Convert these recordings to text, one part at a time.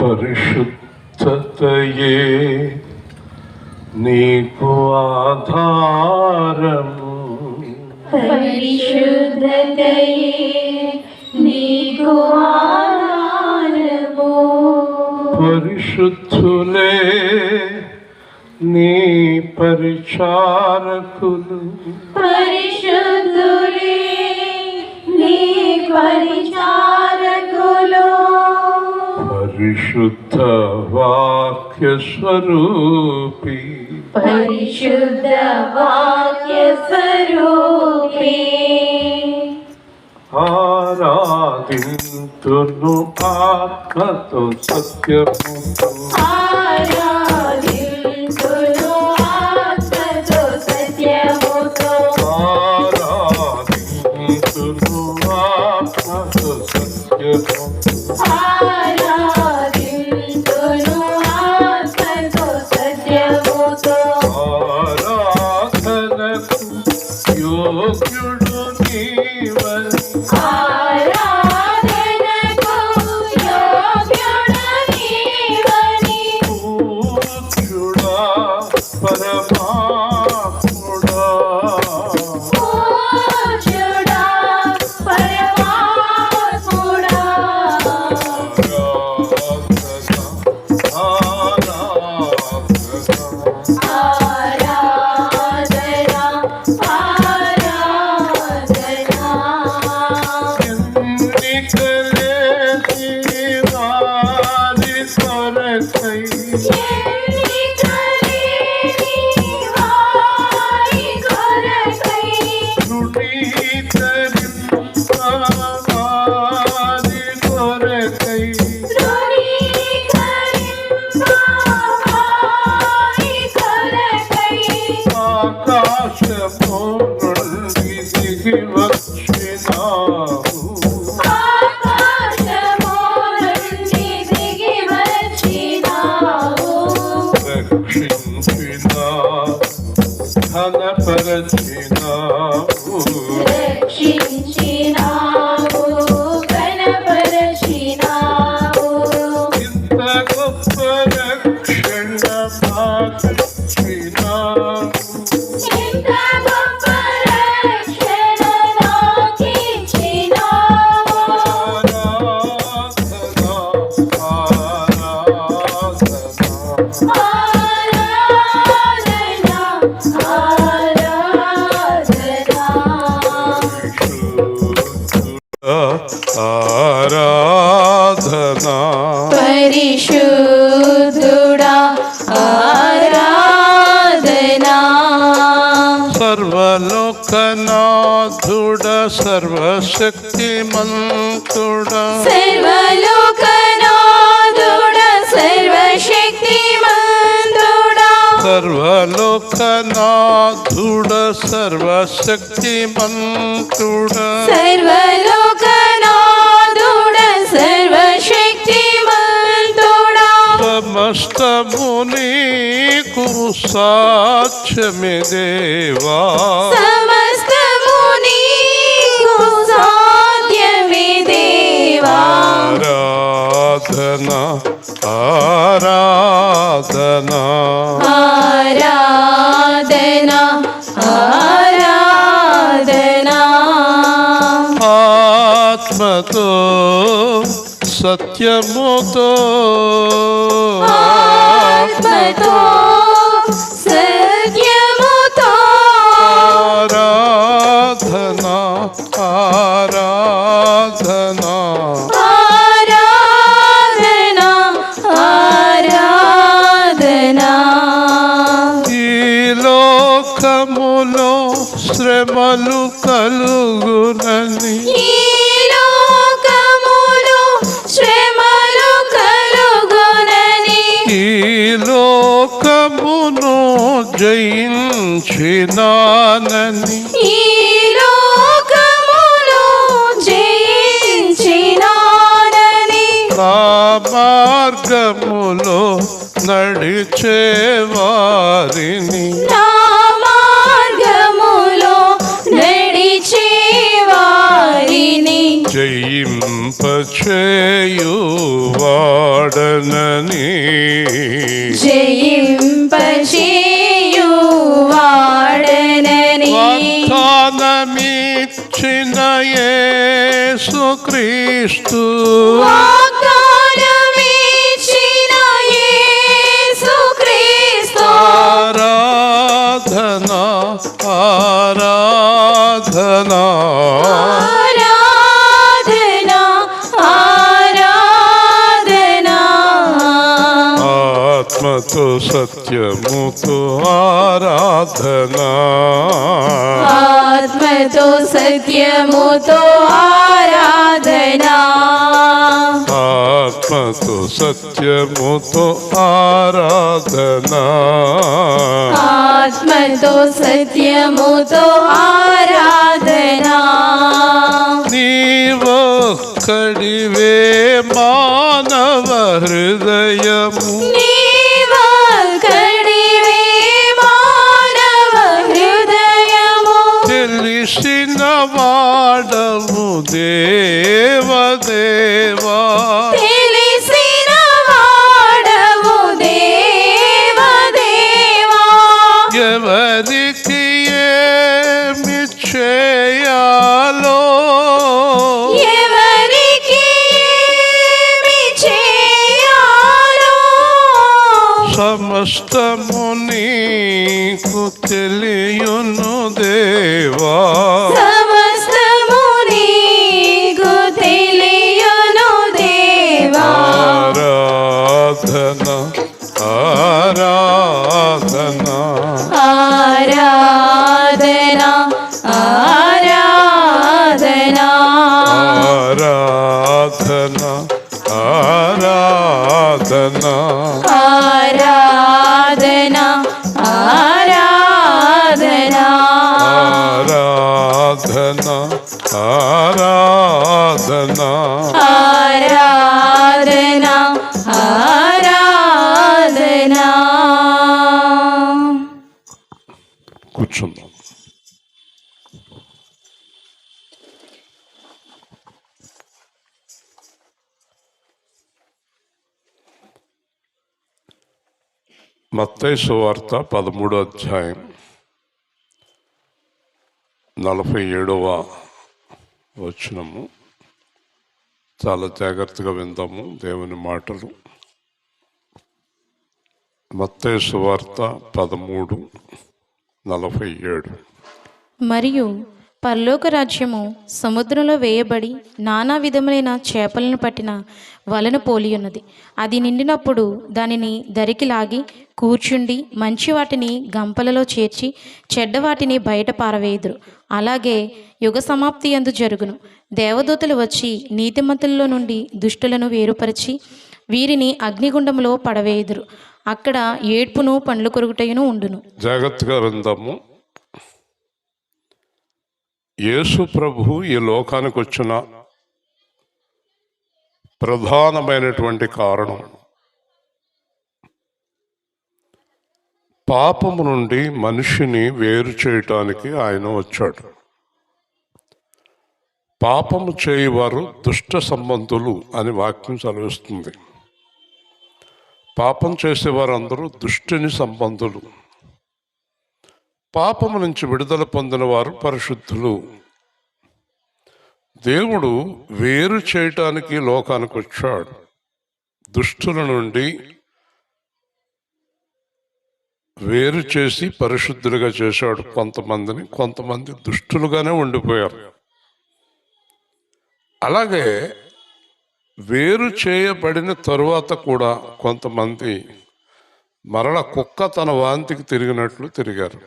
పరిశుద్ధతయే నీకు ఆధారము, పరిశుద్ధతయే నీకు ఆధారము. పరిశుద్ధులే నీ పరిచారకులు, పరిశుద్ధులే నీ పరిచారకులు. పరిశుద్ధ వాక్య స్వరూపి, పరిశుద్ధ వాక్య స్వరూపి. ఆరాధింతును ఆత్మతో సత్యముతో, ఆరాధింతును ఆత్మతో సత్యముతో. ఆరాధింతును ఆత్మతో సత్యముతో, ఆరాధింతును ఆత్మతో సత్యముతో. ఆరాధనకు యోగ్యుడు నీవని, ఆరాధనకు యోగ్యుడు నీవని. పూజ్యుడా పరమాత్ముడా, పూజ్యుడా పరమాత్ముడా. రక్షించినావు, ఘనపరచినావు. ఇంత గొప్ప రక్షణ మాకిచ్చినావు, ఇంత గొప్ప రక్షణ నాకిచ్చినావు. ఆరాధనా పరిశుద్ధుడా ఆరాధనా. సర్వలోకనాథుడ సర్వశక్తిమంతుడా, సర్వలోకనాథుడా సర్వశక్తిమంతుడా. సర్వలోకనాథుడ సర్వశక్తిమంతుడా, సర్వలోకనాథుడా సర్వశక్తిమంతుడా. సమస్తముని నీకు సాక్ష్యమే దేవా, సమస్తము నీకు సాధ్యమే దేవా. ఆరాధనా ఆరాధనా ఆరాధనా ఆరాధనా. ఆత్మతో సత్యముతో, ఆత్మతో సత్యముతో. ఆరాధనా ఆరాధనా ఆరాధనా ఆరాధనా. ఈ లోకములో శ్రమలు కలుగునని, ఈ లోకములో శ్రమలు కలుగునని. ఈ లోకమును జయించినానని, ఈ లోకమును జయించినానని. నా మార్గములో నడిచేవారిని, నా మార్గములో నడిచేవారిని. జయింపచేయువాడనని జయింపచేయువాడనని వాగ్దానమిచ్చిన యేసుక్రీస్తు వాగ్దానమిచ్చిన యేసుక్రీస్తు ఆరాధనా ఆరాధనా ఆరాధనా ఆరాధనా ఆత్మతో సత్యముతో ఆరాధనా ఆత్మతో సత్యముతో ఆరాధనా ఆత్మతో సత్యముతో ఆరాధనా ఆత్మతో సత్యముతో ఆరాధనా నీవొక్కడివే మానవ హృదయము నీవొక్కడివే మానవ హృదయము తెలిసిన వాడము దేవదేవా తెలిసిన వాడవు దేవదేవా ఎవరికి ఏమి చేయాలో ఎవరికి ఏమి చేయాలో సమస్తము నీకు తెలియును దేవా సమస్తము నీకు తెలియును దేవా ఆరాధన ఆరాధన ఆరాధనా ఆరాధనా ఆరాధన ఆరాధన ఆరాధనా ఆరాధనా ఆరాధన ఆరాధన ఆరాధనా ఆరాధనా కూర్చుందాం. మత్తయి సువార్త 13వ అధ్యాయం 47వ వచనము. చాలా జాగ్రత్తగా విందాము దేవుని మాటలు. మత్తయి సువార్త 13:47. మరియు పరలోక రాజ్యము సముద్రంలో వేయబడి నానా విధములైన చేపలను పట్టిన వలను పోలియున్నది. అది నిండినప్పుడు దానిని దరికి లాగి కూర్చుండి మంచి వాటిని గంపలలో చేర్చి చెడ్డ వాటిని బయట పారవేయుదురు. అలాగే యుగ సమాప్తి యందు జరుగును. దేవదూతలు వచ్చి నీతిమంతులలో నుండి దుష్టులను వేరుపరిచి వీరిని అగ్నిగుండంలో పడవేయుదురు. అక్కడ ఏడ్పును పండ్లు కొరుకుటయును ఉండును. జాగ్రత్తగా విందాము. యేసు ప్రభు ఈ లోకానికి వచ్చిన ప్రధానమైనటువంటి కారణం పాపము నుండి మనిషిని వేరు చేయటానికి ఆయన వచ్చాడు. పాపము చేయవారు దుష్ట సంబంధులు అని వాక్యం సెలవిస్తుంది. పాపం చేసేవారందరూ దుష్టుని సంబంధులు. పాపము నుంచి విడుదల పొందిన వారు పరిశుద్ధులు. దేవుడు వేరు చేయటానికి లోకానికి వచ్చాడు. దుష్టుల నుండి వేరు చేసి పరిశుద్ధులుగా చేశాడు కొంతమందిని. కొంతమంది దుష్టులుగానే ఉండిపోయారు. అలాగే వేరు చేయబడిన తరువాత కూడా కొంతమంది మరల కుక్క తన వాంతికి తిరిగినట్లు తిరిగారు.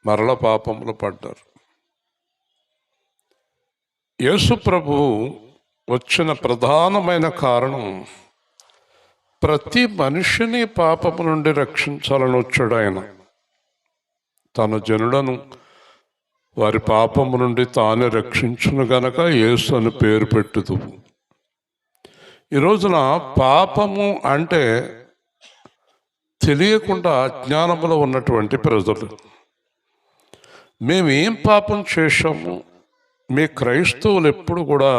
మరల పాపములు పడ్డారు. యేసు ప్రభువు వచ్చిన ప్రధానమైన కారణం ప్రతి మనిషిని పాపము నుండి రక్షించాలని వచ్చాడు ఆయన. తన జనులను వారి పాపము నుండి తానే రక్షించును గనక యేసు అని పేరు పెట్టుదు. ఈ రోజున పాపము అంటే తెలియకుండా అజ్ఞానములో ఉన్నటువంటి ప్రజలు. మేమేం పాపం చేశాము, మీ క్రైస్తవులు ఎప్పుడు కూడా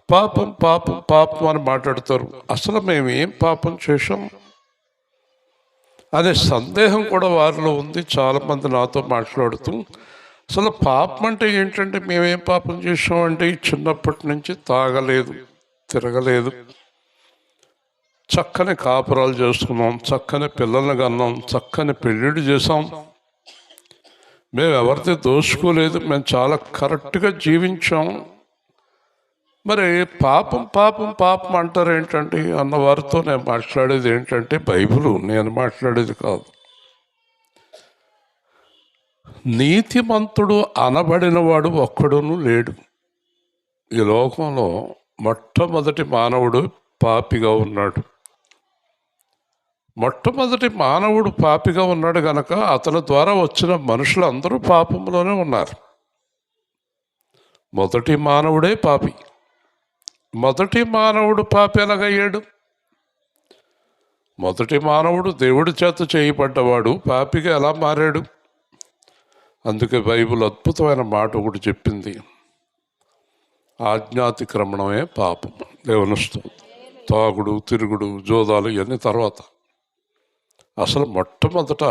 పాపం పాపం పాపం అని మాట్లాడతారు. అసలు మేము ఏం పాపం చేశాం అనే సందేహం కూడా వారిలో ఉంది. చాలామంది నాతో మాట్లాడుతూ అసలు పాపం అంటే ఏంటంటే మేమేం పాపం చేసామంటే చిన్నప్పటి నుంచి తాగలేదు, తిరగలేదు, చక్కని కాపురాలు చేసుకున్నాం, చక్కని పిల్లల్ని కన్నాం, చక్కని పెళ్ళిళ్ళు చేసాం, మేము ఎవరితో దోచుకోలేదు, మేము చాలా కరెక్ట్గా జీవించాం. మరి పాపం పాపం పాపం అంటారు ఏంటంటే అన్నవారితో నేను మాట్లాడేది ఏంటంటే బైబిలు, నేను మాట్లాడేది కాదు. నీతిమంతుడు అనబడినవాడు ఒక్కడును లేడు. ఈ లోకంలో మొట్టమొదటి మానవుడు పాపిగా ఉన్నాడు. మొట్టమొదటి మానవుడు పాపిగా ఉన్నాడు గనక అతని ద్వారా వచ్చిన మనుషులు అందరూ పాపంలోనే ఉన్నారు. మొదటి మానవుడే పాపి. మొదటి మానవుడు పాపి ఎలాగయ్యాడు? మొదటి మానవుడు దేవుడి చేత చేయబడ్డవాడు పాపిగా ఎలా మారాడు? అందుకే బైబిల్ అద్భుతమైన మాట ఒకటి చెప్పింది, ఆజ్ఞాతిక్రమణమే పాపం. దేవుని స్తోత్రం. తాగుడు, తిరుగుడు, జోదాలు ఇవన్నీ తర్వాత. అసలు మొట్టమొదట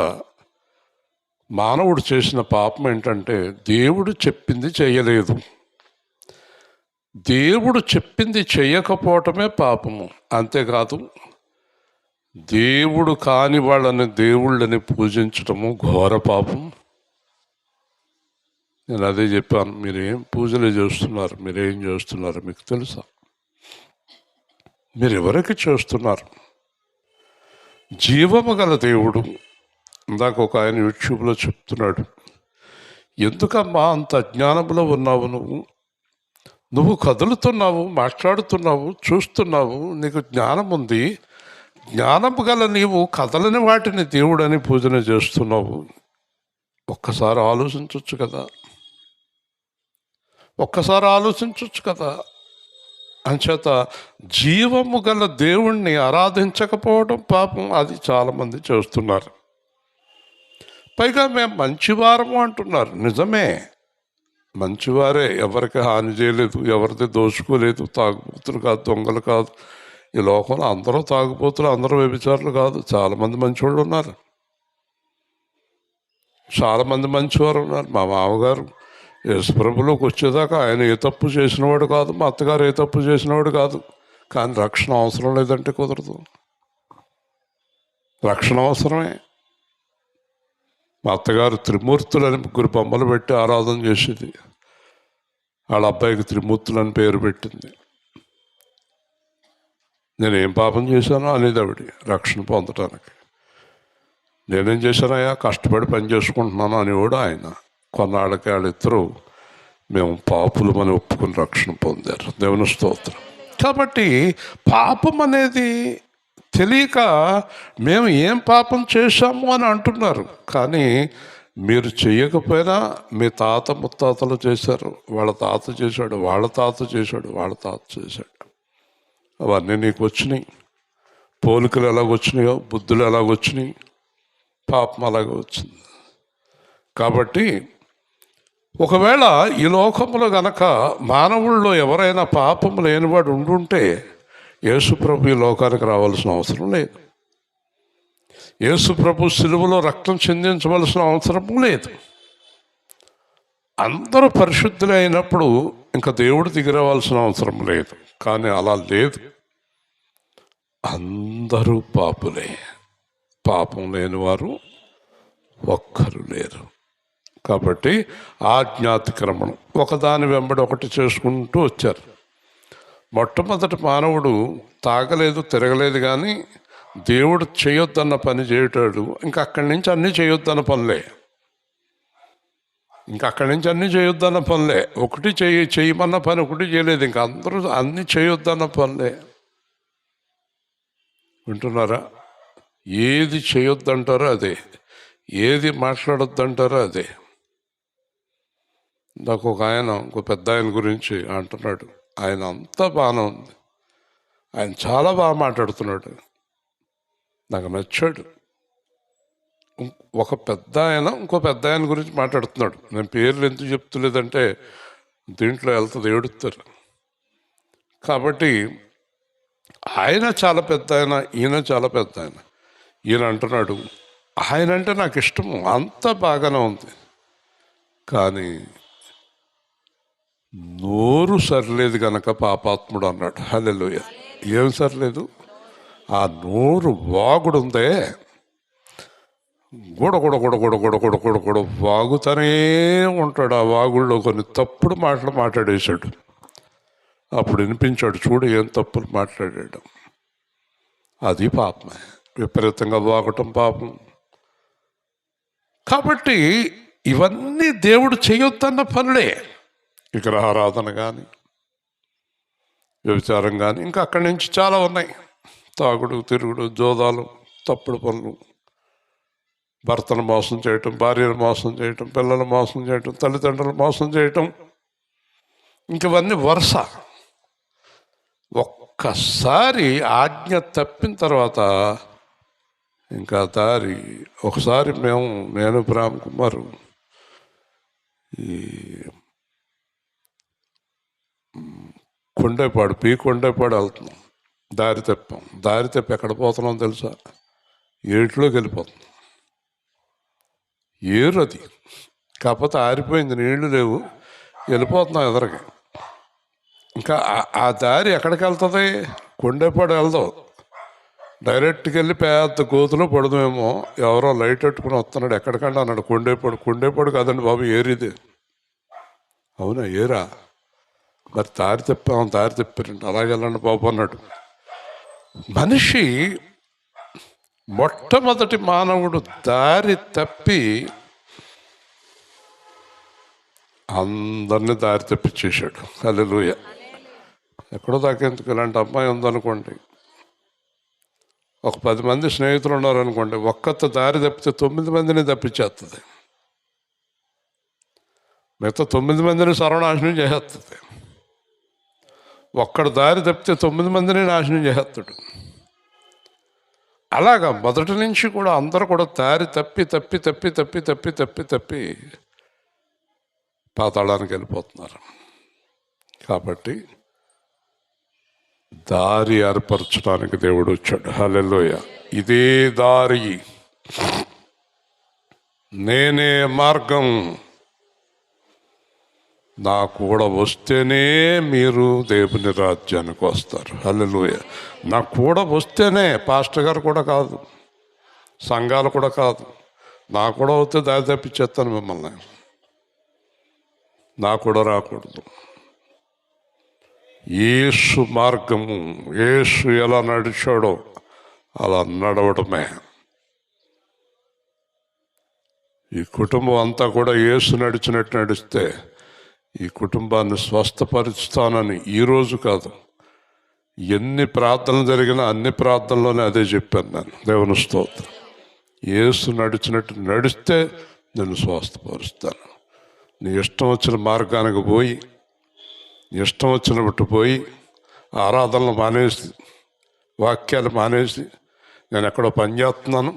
మానవుడు చేసిన పాపం ఏంటంటే దేవుడు చెప్పింది చేయలేదు. దేవుడు చెప్పింది చేయకపోవటమే పాపము. అంతేకాదు దేవుడు కాని వాళ్ళని దేవుళ్ళని పూజించటము ఘోర పాపం. నేను అదే చెప్పాను, మీరేం పూజలు చేస్తున్నారు, మీరేం చేస్తున్నారు మీకు తెలుసా? మీరు ఎవరికి చేస్తున్నారు? జీవము గల దేవుడు. ఇందాక ఒక ఆయన యూట్యూబ్లో చెప్తున్నాడు, ఎందుకమ్మా అంత అజ్ఞానంలో ఉన్నావు నువ్వు కదులుతున్నావు, మాట్లాడుతున్నావు, చూస్తున్నావు, నీకు జ్ఞానం ఉంది, జ్ఞానము గల నీవు కదలని వాటిని దేవుడని పూజన చేస్తున్నావు. ఒక్కసారి ఆలోచించవచ్చు కదా, ఒక్కసారి ఆలోచించవచ్చు కదా. అంచేత జీవము గల దేవుణ్ణి ఆరాధించకపోవడం పాపం. అది చాలామంది చేస్తున్నారు. పైగా మేము మంచివారము అంటున్నారు. నిజమే, మంచివారే, ఎవరికి హాని చేయలేదు, ఎవరిది దోచుకోలేదు, తాగుబోతులు కాదు, దొంగలు కాదు. ఈ లోకంలో అందరూ తాగుబోతులు, అందరూ వ్యభిచారులు కాదు. చాలామంది మంచివాళ్ళు ఉన్నారు, చాలామంది మంచివారు ఉన్నారు. మా మామగారు యేసుప్రభులోకి వచ్చేదాకా ఆయన ఏ తప్పు చేసినవాడు కాదు, మా అత్తగారు ఏ తప్పు చేసినవాడు కాదు. కానీ రక్షణ అవసరం లేదంటే కుదరదు. రక్షణ అవసరమే. మా అత్తగారు త్రిమూర్తులని ముగ్గురు బొమ్మలు పెట్టి ఆరాధన చేసేది. వాళ్ళ అబ్బాయికి త్రిమూర్తులని పేరు పెట్టింది. నేనేం పాపం చేశానో అనేది ఆవిడ రక్షణ పొందటానికి. నేనేం చేశానయ్యా, కష్టపడి పని చేసుకుంటున్నాను అనేవాడు ఆయన. కొన్నాళ్ళకి వాళ్ళిద్దరూ మేము పాపులమని ఒప్పుకుని రక్షణ పొందారు. దేవుని స్తోత్రం. కాబట్టి పాపం అనేది తెలియక మేము ఏం పాపం చేశాము అని అంటున్నారు. కానీ మీరు చేయకపోయినా మీ తాత ముత్తాతలు చేశారు, వాళ్ళ తాత చేశాడు, వాళ్ళ తాత చేశాడు, వాళ్ళ తాత చేశాడు. అవన్నీ నీకు వచ్చినాయి. పోలికలు ఎలాగొచ్చినాయో, బుద్ధులు ఎలాగొచ్చినాయి, పాపం అలాగే వచ్చింది. కాబట్టి ఒకవేళ ఈ లోకంలో గనక మానవుల్లో ఎవరైనా పాపం లేనివాడు ఉండుంటే యేసుప్రభు ఈ లోకానికి రావాల్సిన అవసరం లేదు. యేసుప్రభు సిలువలో రక్తం చిందించవలసిన అవసరము లేదు. అందరూ పరిశుద్ధులే అయినప్పుడు ఇంకా దేవుడు దిగిరవలసిన అవసరం లేదు. కానీ అలా లేదు. అందరూ పాపులే, పాపం లేనివారు ఒక్కరు లేరు. కాబట్టి ఆజ్ఞాతిక్రమణం ఒకదాని వెంబడి ఒకటి చేసుకుంటూ వచ్చారు. మొట్టమొదటి మానవుడు తాగలేదు, తిరగలేదు, కానీ దేవుడు చేయొద్దన్న పని చేయటాడు. ఇంకా అక్కడి నుంచి అన్నీ చేయొద్దన్న పనులే. ఇంకా అక్కడి నుంచి అన్నీ చేయొద్దన్న పనులే. ఒకటి చేయమన్న పని ఒకటి చేయలేదు. ఇంకా అందరూ అన్నీ చేయొద్దన్న పనులే. వింటున్నారా? ఏది చేయొద్దంటారో అదే, ఏది మాట్లాడొద్దంటారో అదే. నాకు ఒక ఆయన, ఇంకో పెద్ద ఆయన గురించి అంటున్నాడు. ఆయన అంతా బాగానే ఉంది, ఆయన చాలా బాగా మాట్లాడుతున్నాడు, నాకు నచ్చాడు. ఒక పెద్ద ఆయన ఇంకో పెద్ద ఆయన గురించి మాట్లాడుతున్నాడు. నేను పేర్లు ఎందుకు చెప్తలేదంటే దీంట్లో వెళ్తుంది, ఏడుస్తారు. కాబట్టి ఆయన చాలా పెద్ద ఆయన, ఈయన చాలా పెద్ద ఆయన. ఈయన అంటున్నాడు, ఆయన అంటే నాకు ఇష్టము, అంత బాగానే ఉంది, కానీ నోరు సరిలేదు గనక పాపాత్ముడు అన్నాడు. హల్లెలూయా. ఏం సరిలేదు? ఆ నోరు వాగుడు ఉందే, గొడ గొడ గొడ గొడ గొడ గొడ గొడ గొడ వాగుతూనే ఉంటాడు. ఆ వాగుల్లో కొన్ని తప్పుడు మాటలు మాట్లాడేశాడు. అప్పుడు వినిపించాడు, చూడు ఏం తప్పులు మాట్లాడాడు. అది పాపమే, విపరీతంగా వాగటం పాపం. కాబట్టి ఇవన్నీ దేవుడు చేయొద్దన్న పనులే. విగ్రహారాధన కానీ, వ్యభిచారం కానీ, ఇంకా అక్కడి నుంచి చాలా ఉన్నాయి. తాగుడు, తిరుగుడు, జోదాలు, తప్పుడు పనులు, భర్తను మోసం చేయటం, భార్యను మోసం చేయటం, పిల్లలు మోసం చేయటం, తల్లిదండ్రులు మోసం చేయటం, ఇంకవన్నీ వరుస. ఒక్కసారి ఆజ్ఞ తప్పిన తర్వాత ఇంకా దారి. ఒకసారి నేను రామ్ కుమార్ ఈ కొండేపాడు వెళ్తున్నాం. దారి తప్పి ఎక్కడ పోతున్నాం తెలుసా? ఏట్లోకి వెళ్ళిపోతున్నాం. ఏరు అది, కాకపోతే ఆరిపోయింది, నీళ్లు లేవు, వెళ్ళిపోతున్నాం ఎదరికి. ఇంకా ఆ దారి ఎక్కడికి వెళ్తుంది? కొండేపాడు వెళ్దాం, డైరెక్ట్కి వెళ్ళి పెద్ద గోతులో పడదామేమో. ఎవరో లైట్ పెట్టుకుని వస్తున్నాడు, ఎక్కడికంటే అన్నాడు. కొండేపాడు కాదండి బాబు, ఏరిది. అవునా, ఏరా? మరి దారి తిప్పారంటే అలాగే వెళ్ళండి బాబు అన్నాడు. మనిషి మొట్టమొదటి మానవుడు దారి తప్పి అందరినీ దారి తప్పించేశాడు. హల్లెలూయా. ఎక్కడో దాకేందుకు, ఇలాంటి అమ్మాయి ఉందనుకోండి, ఒక 10 మంది స్నేహితులు ఉన్నారనుకోండి, ఒక్కత దారి తప్పితే 9 మందిని తప్పించేస్తుంది, మిగతా 9 మందిని సర్వనాశనం చేసేస్తుంది. ఒక్కడు దారి తప్పితే 9 మందిని నాశనం చేస్తాడు. అలాగా మొదటి నుంచి కూడా అందరూ కూడా దారి తప్పి పాతాళానికి వెళ్ళిపోతున్నారు. కాబట్టి దారి ఏర్పరచడానికి దేవుడు వచ్చాడు. హల్లెలూయా. ఇదే దారి, నేనే మార్గం, నా కూడా వస్తేనే మీరు దేవుని రాజ్యానికి వస్తారు. హల్లెలూయా. నా కూడా వస్తేనే, పాస్టర్ గారు కూడా కాదు, సంఘాలు కూడా కాదు, నా కూడా వస్తే దారి తప్పించేస్తాను మిమ్మల్ని. నా కూడా రాకూడదు. యేసు మార్గము, యేసు ఎలా నడిచాడో అలా నడవడమే. ఈ కుటుంబం అంతా కూడా యేసు నడిచినట్టు నడిస్తే ఈ కుటుంబాన్ని స్వస్థపరుస్తానని ఈరోజు కాదు, ఎన్ని ప్రార్థనలు జరిగినా అన్ని ప్రార్థనలోనే అదే చెప్పాను నేను. దేవుని స్తోత్రం. యేసు నడిచినట్టు నడిస్తే నేను స్వస్థపరుస్తాను. నీ ఇష్టం వచ్చిన మార్గానికి పోయి, ఇష్టం వచ్చినట్టు పోయి, ఆరాధనలు మానేసి, వాక్యాలు మానేసి, నేను ఎక్కడో పని చేస్తున్నాను,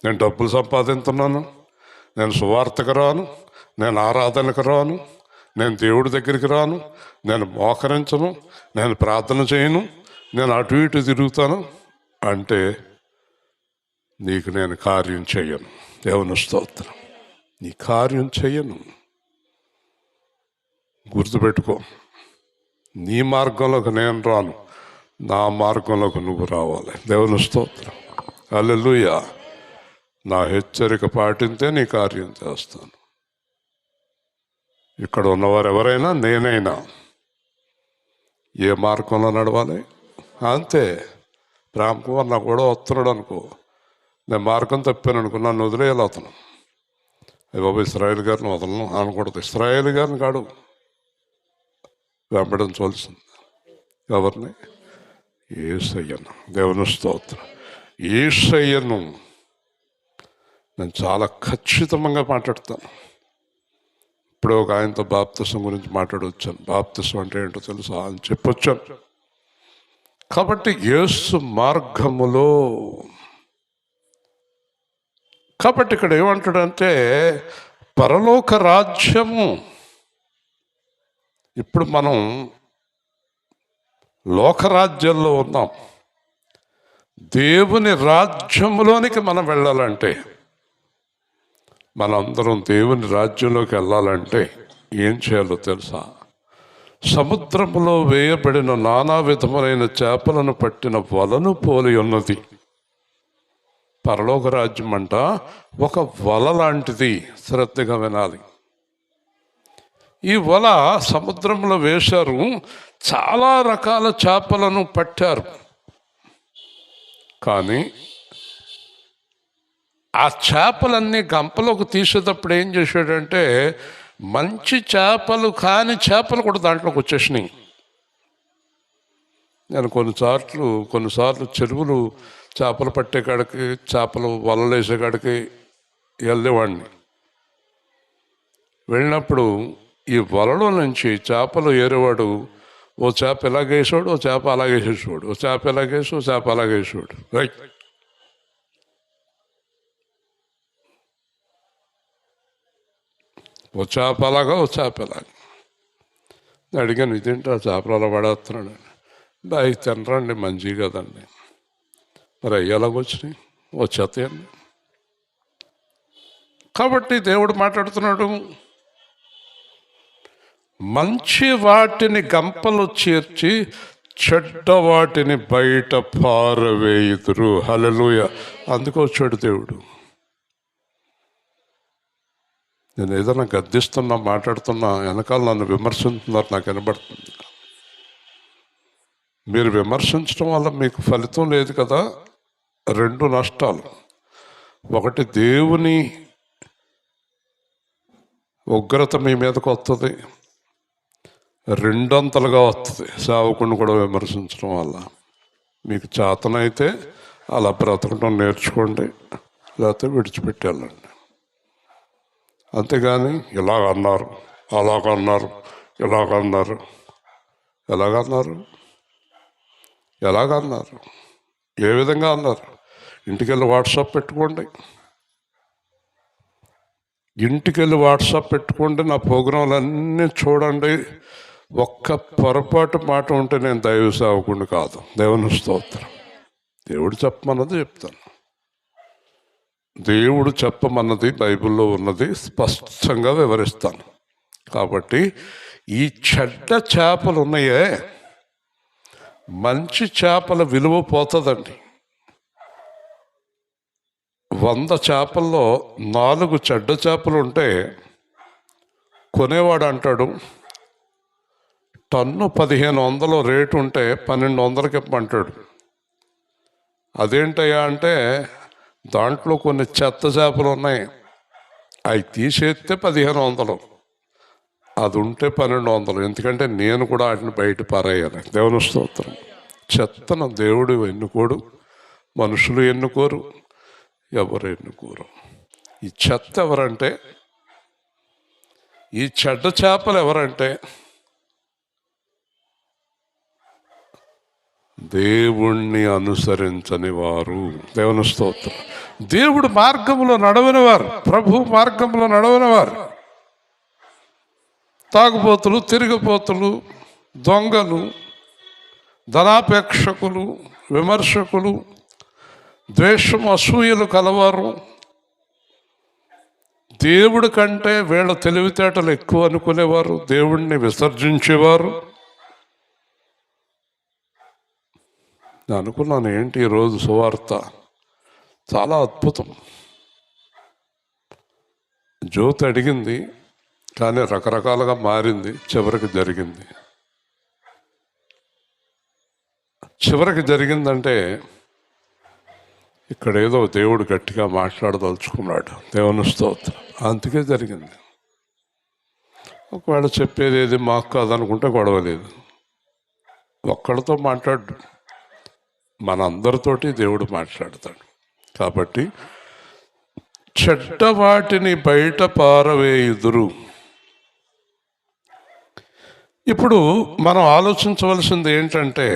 నేను డబ్బులు సంపాదిస్తున్నాను, నేను సువార్తకు రాను, నేను ఆరాధనకు రాను, నేను దేవుడి దగ్గరికి రాను, నేను మోకరించను, నేను ప్రార్థన చేయను, నేను అటు ఇటు తిరుగుతాను అంటే నీకు నేను కార్యం చేయను. దేవుని స్తోత్రం. నీ కార్యం చేయను. గుర్తుపెట్టుకో, నీ మార్గంలోకి నేను రాను, నా మార్గంలోకి నువ్వు రావాలి. దేవుని స్తోత్రం. హల్లెలూయా. నా హెచ్చరిక పాటింతే నీ కార్యం చేస్తాను. ఇక్కడ ఉన్నవారు ఎవరైనా, నేనైనా ఏ మార్గంలో నడవాలి అంతే. రామ్ కుమార్ నా కూడా వస్తున్నాడు అనుకో, నేను మార్గం తప్పాను అనుకో, నన్ను వదిలేయాలి అతను. బాబు ఇస్రాయేల్ గారిని వదలను అనకూడదు. ఇస్రాయేల్ గారిని కాడు వెంబడించవలసింది. ఎవరిని? యేసయ్యను. దేవుని స్తోత్రం. యేసయ్యను నేను చాలా ఖచ్చితంగా మాట్లాడతాను. ఇప్పుడు ఒక ఆయనతో బాప్తిసం గురించి మాట్లాడొచ్చాను. బాప్తిసం అంటే ఏంటో తెలుసా అని చెప్పొచ్చాను. కాబట్టి యేసు మార్గములో, కాబట్టి ఇక్కడ ఏమంటాడంటే పరలోక రాజ్యము ఇప్పుడు మనం లోకరాజ్యంలో ఉన్నాం. దేవుని రాజ్యంలోనికి మనం వెళ్ళాలంటే, మనందరం దేవుని రాజ్యంలోకి వెళ్ళాలంటే ఏం చేయాలో తెలుసా? సముద్రములో వేయబడిన నానా విధములైన చేపలను పట్టిన వలను పోలి ఉన్నది పరలోక రాజ్యం అంట. ఒక వల లాంటిది. శ్రద్ధగా వినాలి. ఈ వల సముద్రంలో వేశారు, చాలా రకాల చేపలను పట్టారు. కానీ ఆ చేపలన్నీ గంపలోకి తీసేటప్పుడు ఏం చేశాడంటే, మంచి చేపలు కాని చేపలు కూడా దాంట్లోకి వచ్చేసినాయి. నేను కొన్నిసార్లు చెరువులు చేపలు పట్టే కాడికి, చేపలు వలలు వేసే కాడికి వెళ్ళేవాడిని. వెళ్ళినప్పుడు ఈ వలలో నుంచి చేపలు ఏరేవాడు ఓ చేప ఎలాగేసాడు, ఓ చేప అలాగేసేవాడు, ఓ చేప ఎలాగేసి, ఓ చేప అలాగేసేవాడు. రైట్. ఓ చేప అలాగా, ఓ చేప ఎలాగా. అడిగాను, ఇదేంటి ఆ చేపలు అలా పడేస్తున్నాడు. బాయ్ తినరండి, మంచిగా కదండి. మరి అయ్యి ఎలాగొచ్చినాయి? వచ్చేస్తాయండి. కాబట్టి దేవుడు మాట్లాడుతున్నాడు, మంచి వాటిని గంపలు చేర్చి చెడ్డ వాటిని బయట పారవేయుదురు. హల్లెలూయా. అందుకు వచ్చాడు దేవుడు. నేను ఏదైనా గద్దిస్తున్నా, మాట్లాడుతున్నా, వెనకాల నన్ను విమర్శిస్తున్నారు, నాకు వినబడుతుంది. మీరు విమర్శించడం వల్ల మీకు ఫలితం లేదు కదా. 2 నష్టాలు. ఒకటి, దేవుని ఉగ్రత మీ మీదకు వస్తుంది. 2 అంతలుగా వస్తుంది సేవకుని కూడా విమర్శించడం వల్ల. మీకు చేతనైతే అలా బ్రతకడం నేర్చుకోండి, లేకపోతే విడిచిపెట్టేళ్ళండి. అంతేగాని ఇలాగన్నారు, అలాగన్నారు, ఇలాగన్నారు. ఎలాగన్నారు? ఏ విధంగా అన్నారు? ఇంటికెళ్ళి వాట్సాప్ పెట్టుకోండి. నా ప్రోగ్రాంలన్నీ చూడండి. ఒక్క పొరపాటు మాట ఉంటే నేను దైవ సేవకుడిని కాదు. దేవుని స్తోత్రం. దేవుడు చెప్పమన్నది చెప్తాను. దేవుడు చెప్పమన్నది బైబిల్లో ఉన్నది స్పష్టంగా వివరిస్తాను. కాబట్టి ఈ చెడ్డ చేపలు ఉన్నాయే, మంచి చేపల విలువ పోతుందండి. 100 చేపల్లో 4 చెడ్డ చేపలు ఉంటే కొనేవాడు అంటాడు, టన్ను 1500 రేటు ఉంటే 1200కి ఇవ్వమంటాడు. అదేంటయ్యా అంటే, దాంట్లో కొన్ని చెత్త చేపలు ఉన్నాయి, అవి తీసేస్తే 1500, అది ఉంటే 1200. ఎందుకంటే నేను కూడా వాటిని బయట పారేయాలి. దేవుని స్తోత్రం. చెత్తను దేవుడు ఎన్నుకోడు, మనుషులు ఎన్నుకోరు, ఎవరు ఎన్నుకోరు. ఈ చెత్త ఎవరంటే, ఈ చెడ్డ చేపలు ఎవరంటే, దేవుణ్ణి అనుసరించని వారు. దేవుని స్తోత్రం. దేవుడు మార్గంలో నడవని వారు, ప్రభు మార్గంలో నడవని వారు, తాగుబోతులు, తిరిగిపోతులు, దొంగలు, ధనాపేక్షకులు, విమర్శకులు, ద్వేషం, అసూయలు కలవారు, దేవుడి కంటే వీళ్ళ తెలివితేటలు ఎక్కువ అనుకునేవారు, దేవుణ్ణి విసర్జించేవారు. నేను అనుకున్నాను, ఏంటి ఈరోజు సువార్త చాలా అద్భుతం. జ్యోతి అడిగింది, కానీ రకరకాలుగా మారింది. చివరికి జరిగిందంటే ఇక్కడ ఏదో దేవుడు గట్టిగా మాట్లాడదలుచుకున్నాడు. దేవుని స్తోత్రం. అందుకే జరిగింది. ఒకవేళ చెప్పేది ఏది మాకు కాదనుకుంటే గొడవలేదు. ఒక్కడితో మాట్లాడు, మనందరితోటి దేవుడు మాట్లాడతాడు. కాబట్టి చెడ్డ వాటిని బయట పారవేయుదురు. ఇప్పుడు మనం ఆలోచించవలసింది ఏంటంటే,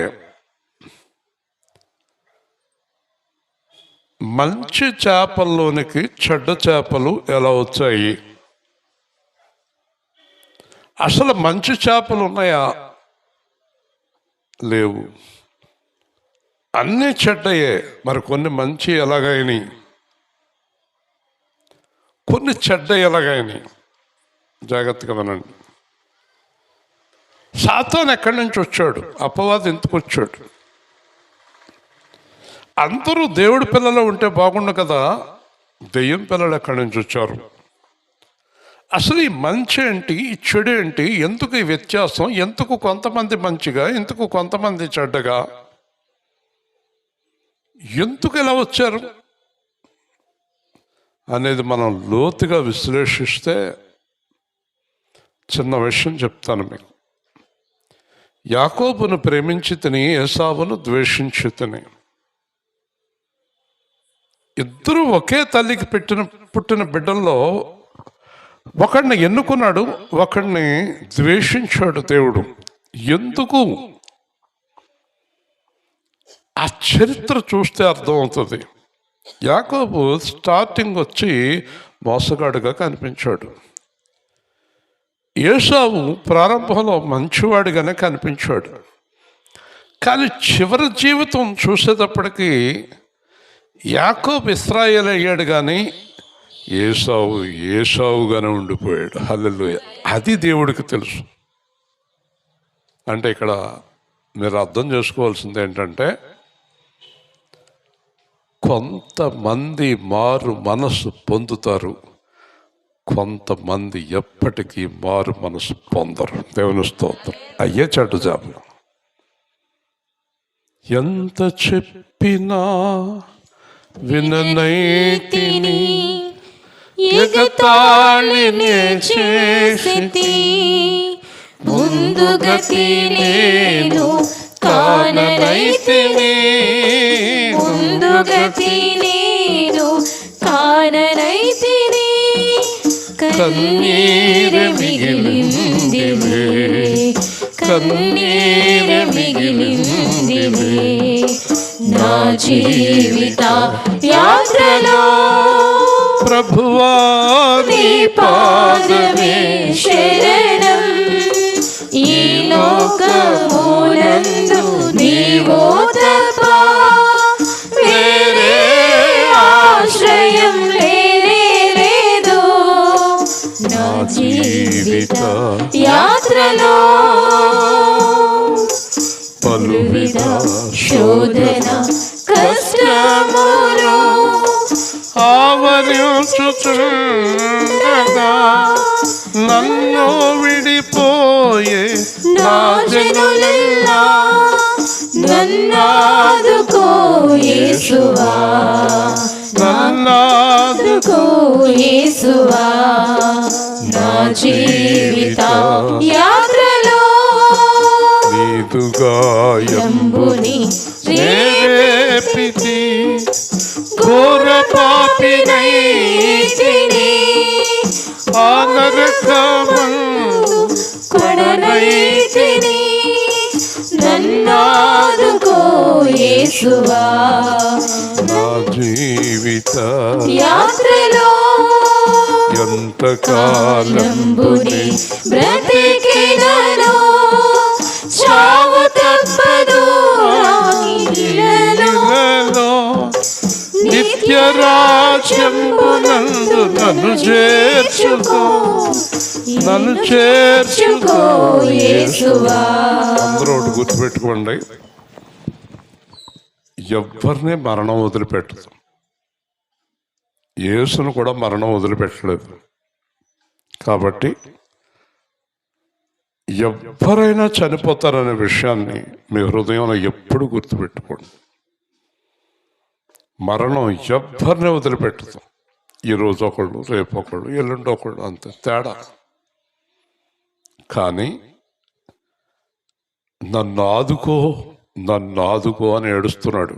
మంచి చేపల్లోనికి చెడ్డ చేపలు ఎలా వచ్చాయి అసలు మంచి చేపలు ఉన్నాయా? లేవు, అన్నీ చెడ్డయే. మరి కొన్ని మంచి ఎలాగైనాయి, కొన్ని చెడ్డ ఎలాగైనాయి. జాగ్రత్తగా వినండి. సాతాను ఎక్కడి నుంచి వచ్చాడు? అపవాది ఎందుకు వచ్చాడు? అందరూ దేవుడి పిల్లలు ఉంటే బాగుండు కదా, దెయ్యం పిల్లలు ఎక్కడి నుంచి వచ్చారు? అసలు ఈ మంచి ఏంటి, ఈ చెడు ఏంటి, ఎందుకు ఈ వ్యత్యాసం, ఎందుకు కొంతమంది మంచిగా, ఎందుకు కొంతమంది చెడ్డగా, ఎందుకు ఇలా వచ్చారు అనేది మనం లోతుగా విశ్లేషిస్తే చిన్న విషయం చెప్తాను మీకు. యాకోబును ప్రేమించి తిని, ఏసావును ద్వేషించి తిని. ఇద్దరు ఒకే తల్లికి పుట్టిన బిడ్డల్లో ఒకడిని ఎన్నుకున్నాడు, ఒకడిని ద్వేషించాడు దేవుడు. ఎందుకు? ఆ చరిత్ర చూస్తే అర్థమవుతుంది. యాకోబు స్టార్టింగ్ వచ్చి మోసగాడుగా కనిపించాడు. ఏసావు ప్రారంభంలో మంచివాడిగానే కనిపించాడు. కానీ చివరి జీవితం చూసేటప్పటికీ యాకోబు ఇశ్రాయేలు అయ్యాడు, కానీ ఏసావుగానే ఉండిపోయాడు. హల్లెలూయా. అది దేవుడికి తెలుసు. అంటే ఇక్కడ మీరు అర్థం చేసుకోవాల్సింది ఏంటంటే, కొంతమంది మారు మనసు పొందుతారు, కొంతమంది ఎప్పటికీ మారు మనసు పొందరు. దేవుని స్తోత్రం. అయ్యే చెడ్డ జాబులు. ఎంత చెప్పినా విననైతిని, ఎగతాళినే చేసితి, ముందుగతి నేను కాననైతిని, ముందుగతి నేను కాననైతిని, కన్నీరు మిగిలిందిలే, కన్నీరు మిగిలిందిలే, నా జీవిత యాత్రలో ప్రభువా నీ పాదమే శరణం, ఈ లోకమునందు నీవో తప్ప వేరే ఆశ్రయం లేనే లేదు, నా జీవిత యాత్రలో పలువిధ శోధన కష్టములు ఆవరించుచుండగా నన్ను విడిపోయే నా జనులెల్లా నన్నాదుకో యేసువా, నన్నాదుకో యేసువా, నా జీవిత యాత్రలో నీదుగా యంబుని రేపితి, ఘోర పాపినైతిని, ఆ నరకమందు కొడనైతిని, నన్నాదుకో యేసువా, నా జీవిత యాత్రలో ఎంతకాలంబుని బ్రతికినను, చావు తప్పదు నాకిలలో, నిత్య రాజ్యమునందు నన్ను చేర్చుకో, నన్ను చేర్చుకో యేసువా. అందరూ ఒకటి గుర్తుపెట్టుకోండి, ఎవరిని మరణం వదిలిపెట్టదు. యేసును కూడా మరణం వదిలిపెట్టలేదు. కాబట్టి ఎవరైనా చనిపోతారనే విషయాన్ని మీ హృదయంలో ఎప్పుడు గుర్తుపెట్టుకోండి. మరణం ఎవ్వరిని వదిలిపెట్టదు. ఈరోజు ఒకళ్ళు, రేపు ఒకళ్ళు, ఎల్లుండి ఒకళ్ళు, అంతే తేడా. కానీ నన్ను ఆదుకో, నన్ను ఆదుకో అని ఏడుస్తున్నాడు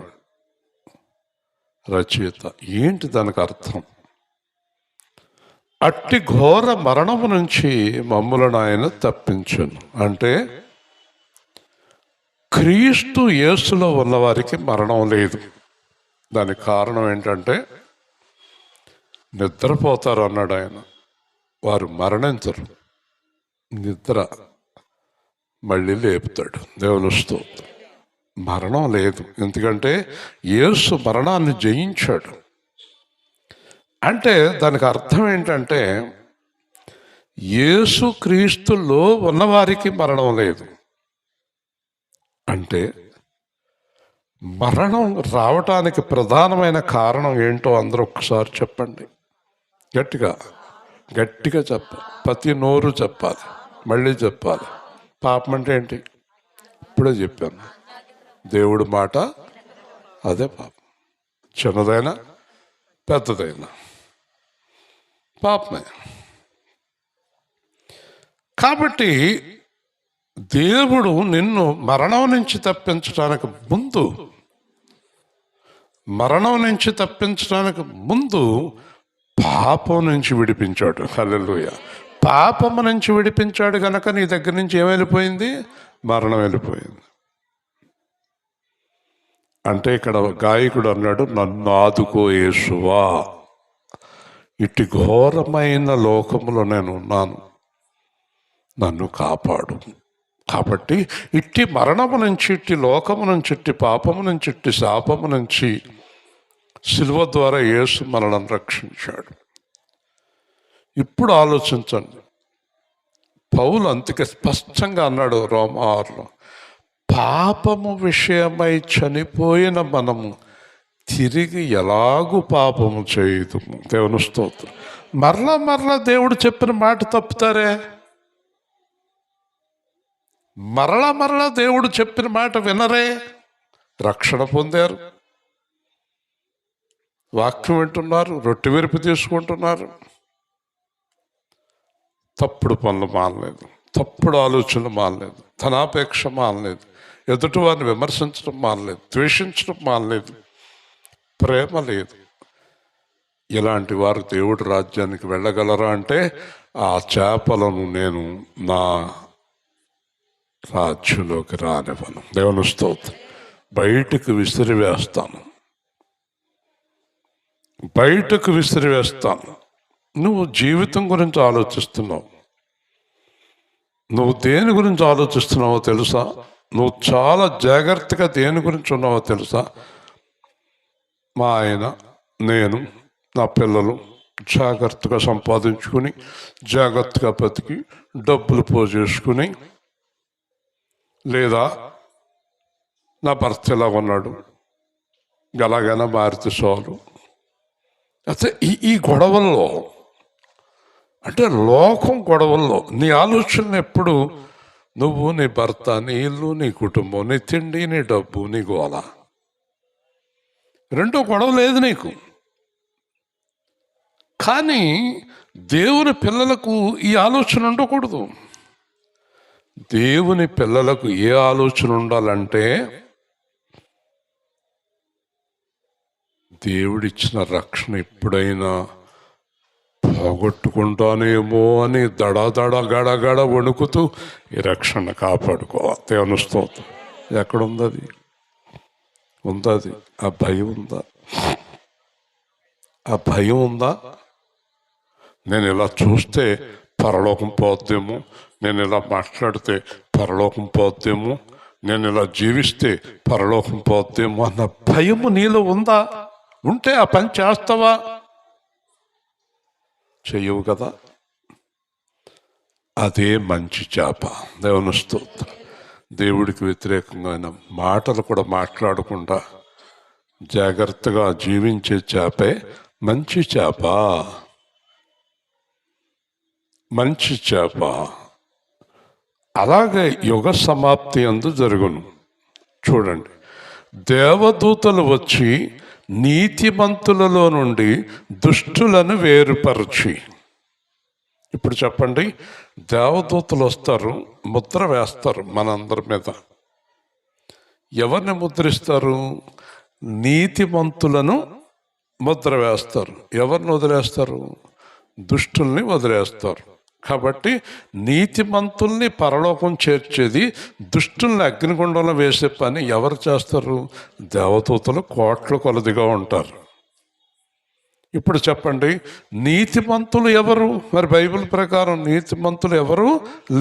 రచయిత. ఏంటి దానికి అర్థం? అట్టి ఘోర మరణము నుంచి మమ్ములను ఆయన తప్పించను. అంటే క్రీస్తు యేసులో ఉన్నవారికి మరణం లేదు. దానికి కారణం ఏంటంటే నిద్రపోతారు అన్నాడు ఆయన, వారు మరణించరు. నిద్ర మళ్ళీ లేపుతాడు. దేవుని స్తోత్రం. మరణం లేదు, ఎందుకంటే యేసు మరణాన్ని జయించాడు. అంటే దానికి అర్థం ఏంటంటే యేసు క్రీస్తులో ఉన్నవారికి మరణం లేదు. అంటే మరణం రావటానికి ప్రధానమైన కారణం ఏంటో అందరూ ఒక్కసారి చెప్పండి. గట్టిగా గట్టిగా చెప్పాలి, ప్రతి నోరు చెప్పాలి, మళ్ళీ చెప్పాలి. పాపం అంటే ఏంటి? ఇప్పుడే చెప్పాను. దేవుడి మాట అదే పాపం. చిన్నదైనా పెద్దదైనా పాపమే. కాబట్టి దేవుడు నిన్ను మరణం నుంచి తప్పించడానికి ముందు పాపం నుంచి విడిపించాడు. హల్లెలూయా. పాపము నుంచి విడిపించాడు గనక నీ దగ్గర నుంచి ఏం వెళ్ళిపోయింది? మరణం వెళ్ళిపోయింది. అంటే ఇక్కడ గాయకుడు అన్నాడు, నన్ను ఆదుకో యేసువా, ఇట్టి ఘోరమైన లోకములో నేను ఉన్నాను, నన్ను కాపాడు. కాబట్టి ఇట్టి మరణము నుంచి, ఇట్టి లోకము నుంచి, ఇట్టి పాపము నుంచి, ఇట్టి శాపము నుంచి శిలువ ద్వారా యేసు మనల్ని రక్షించాడు. ఇప్పుడు ఆలోచించండి, పౌలు అంతగా స్పష్టంగా అన్నాడు రోమా 6లో, పాపము విషయమై చనిపోయిన మనము తిరిగి ఎలాగూ పాపము చేయదుము. దేవుని స్తోత్రం. మరలా దేవుడు చెప్పిన మాట తప్పుతారే? మరలా దేవుడు చెప్పిన మాట వినరే? రక్షణ పొందారు, వాక్యం వింటున్నారు, రొట్టె విరుపు తీసుకుంటున్నారు, తప్పుడు పనులు మానలేదు, తప్పుడు ఆలోచనలు మానలేదు, ధనాపేక్ష మానలేదు, ఎదుటి వారిని విమర్శించడం మానలేదు, ద్వేషించడం మానలేదు, ప్రేమ లేదు. ఇలాంటి వారు దేవుడి రాజ్యానికి వెళ్ళగలరా అంటే ఆ చేపలను నేను నా రాజ్యంలోకి రానివ్వను. దేవుని స్తోత్రం. బయటకు విసిరివేస్తాను. నువ్వు జీవితం గురించి ఆలోచిస్తున్నావు. నువ్వు దేని గురించి ఆలోచిస్తున్నావో తెలుసా? నువ్వు చాలా జాగ్రత్తగా దేని గురించి ఉన్నావో తెలుసా? మా ఆయన, నేను, నా పిల్లలు జాగ్రత్తగా సంపాదించుకుని, జాగ్రత్తగా బతికి, డబ్బులు పోజేసుకుని, లేదా నా భర్త ఎలా ఉన్నాడు, ఎలాగైనా మారితే చాలు. అయితే ఈ గొడవల్లో, అంటే లోకం గొడవల్లో నీ ఆలోచన ఎప్పుడు నువ్వు, నీ భర్త, నీ ఇల్లు, నీ కుటుంబం, నీ తిండి, నీ డబ్బు, నీ గోల, రెండో గొడవ లేదు నీకు. కానీ దేవుని పిల్లలకు ఈ ఆలోచన ఉండకూడదు. దేవుని పిల్లలకు ఏ ఆలోచన ఉండాలంటే దేవుడిచ్చిన రక్షణ ఎప్పుడైనా పోగొట్టుకుంటానేమో అని గడగడ వణుకుతూ ఈ రక్షణ కాపాడుకోవాలి. దేవుని స్తోత్రం. ఎక్కడుంది అది? ఉందది. ఆ భయం ఉందా? ఆ భయం ఉందా? నేను ఇలా చూస్తే పరలోకం పోద్దేమో, నేను ఇలా మాట్లాడితే పరలోకం పోద్దేమో, నేను ఇలా జీవిస్తే పరలోకం పోద్దేమో అన్న భయము నీలో ఉందా? ఉంటే ఆ పని చేస్తావా? చెయ్యవు కదా. అదే మంచి చేప. దేవుని స్తోత్రం. దేవుడికి వ్యతిరేకమైన మాటలు కూడా మాట్లాడకుండా జాగ్రత్తగా జీవించే చేపే మంచి చేప. మంచి చేప. అలాగే యుగ సమాప్తి యందు జరుగును. చూడండి, దేవదూతలు వచ్చి నీతిమంతులలో నుండి దుష్టులను వేరుపరచి. ఇప్పుడు చెప్పండి, దేవదూతలు వస్తారు, ముద్ర వేస్తారు మనందరి మీద. ఎవరిని ముద్రిస్తారు? నీతిమంతులను ముద్ర వేస్తారు. ఎవరిని వదిలేస్తారు? దుష్టుల్ని వదిలేస్తారు. కాబట్టి నీతిమంతుల్ని పరలోకం చేర్చేది, దుష్టుల్ని అగ్నిగుండంలో వేసే పని ఎవరు చేస్తారు? దేవదూతలు కోట్ల కొలదిగా ఉంటారు. ఇప్పుడు చెప్పండి, నీతిమంతులు ఎవరు? మరి బైబిల్ ప్రకారం నీతిమంతులు ఎవరు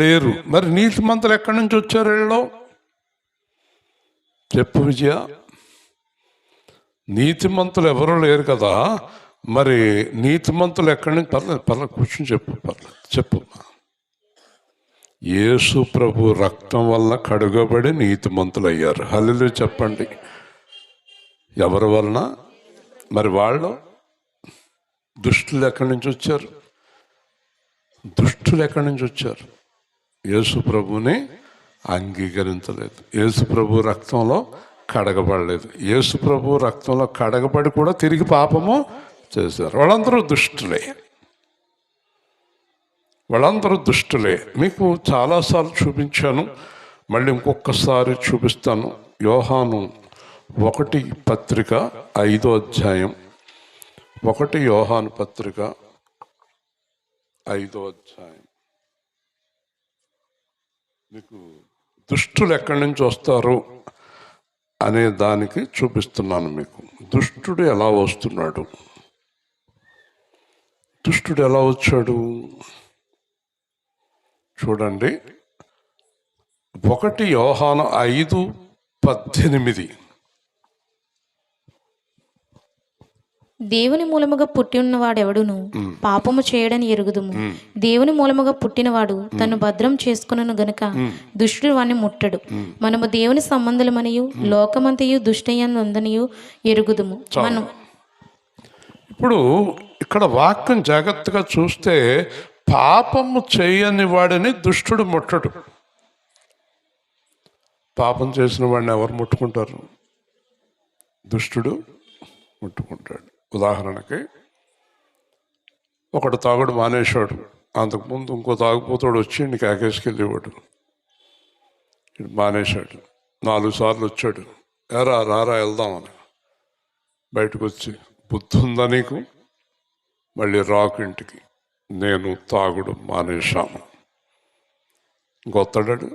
లేరు. మరి నీతిమంతులు ఎక్కడి నుంచి వచ్చారు వీళ్ళు? చెప్పు విజయ. నీతిమంతులు ఎవరు లేరు కదా, మరి నీతిమంతులు ఎక్కడి నుంచి? పర్లేదు కూర్చొని చెప్పు. యేసు ప్రభు రక్తం వల్ల కడుగబడి నీతిమంతులు అయ్యారు. హల్లెలూయా చెప్పండి. ఎవరి వలన? మరి వాళ్ళు దుష్టులు ఎక్కడి నుంచి వచ్చారు? దుష్టులు ఎక్కడి నుంచి వచ్చారు? యేసు ప్రభుని అంగీకరించలేదు, యేసు ప్రభు రక్తంలో కడగబడలేదు, యేసు ప్రభు రక్తంలో కడగబడి కూడా తిరిగి పాపము చేశారు. వాళ్ళందరూ దుష్టులే. మీకు చాలాసార్లు చూపించాను, మళ్ళీ ఇంకొకసారి చూపిస్తాను. యోహాను 1 పత్రిక 5వ అధ్యాయం. 1 యోహాను పత్రిక 5వ అధ్యాయం. మీకు దుష్టులు ఎక్కడి నుంచి వస్తారు అనే దానికి చూపిస్తున్నాను. మీకు దుష్టుడు ఎలా వస్తున్నాడు, దుష్టుడు ఎలా వచ్చాడు చూడండి. 1 యోహాను 5:18. దేవుని మూలముగా పుట్టి ఉన్నవాడెవడును పాపము చేయడని ఎరుగుదుము. దేవుని మూలముగా పుట్టినవాడు తను భద్రం చేసుకును గనుక దుష్టుడు వాణ్ణి ముట్టడు. మనము దేవుని సంబంధులమనియు లోకమంతయు దుష్టయందనియు ఎరుగుదుము. మనం ఇప్పుడు ఇక్కడ వాక్యం జాగ్రత్తగా చూస్తే పాపము చేయని వాడిని దుష్టుడు ముట్టడు. పాపం చేసిన వాడిని ఎవరు ముట్టుకుంటారు? దుష్టుడు ముట్టుకుంటాడు. ఉదాహరణకి ఒకడు తాగుడు మానేశాడు, అంతకుముందు ఇంకో తాగుపోతాడు వచ్చి నీకు కేకేసుకెళ్ళేవాడు. మానేశాడు, 4 సార్లు వచ్చాడు, రారా వెళ్దామని. బయటకు వచ్చి, బుద్ధి ఉందా నీకు? మళ్ళీ రాకు ఇంటికి, నేను తాగుడు మానేశాను. గొత్తడాడు,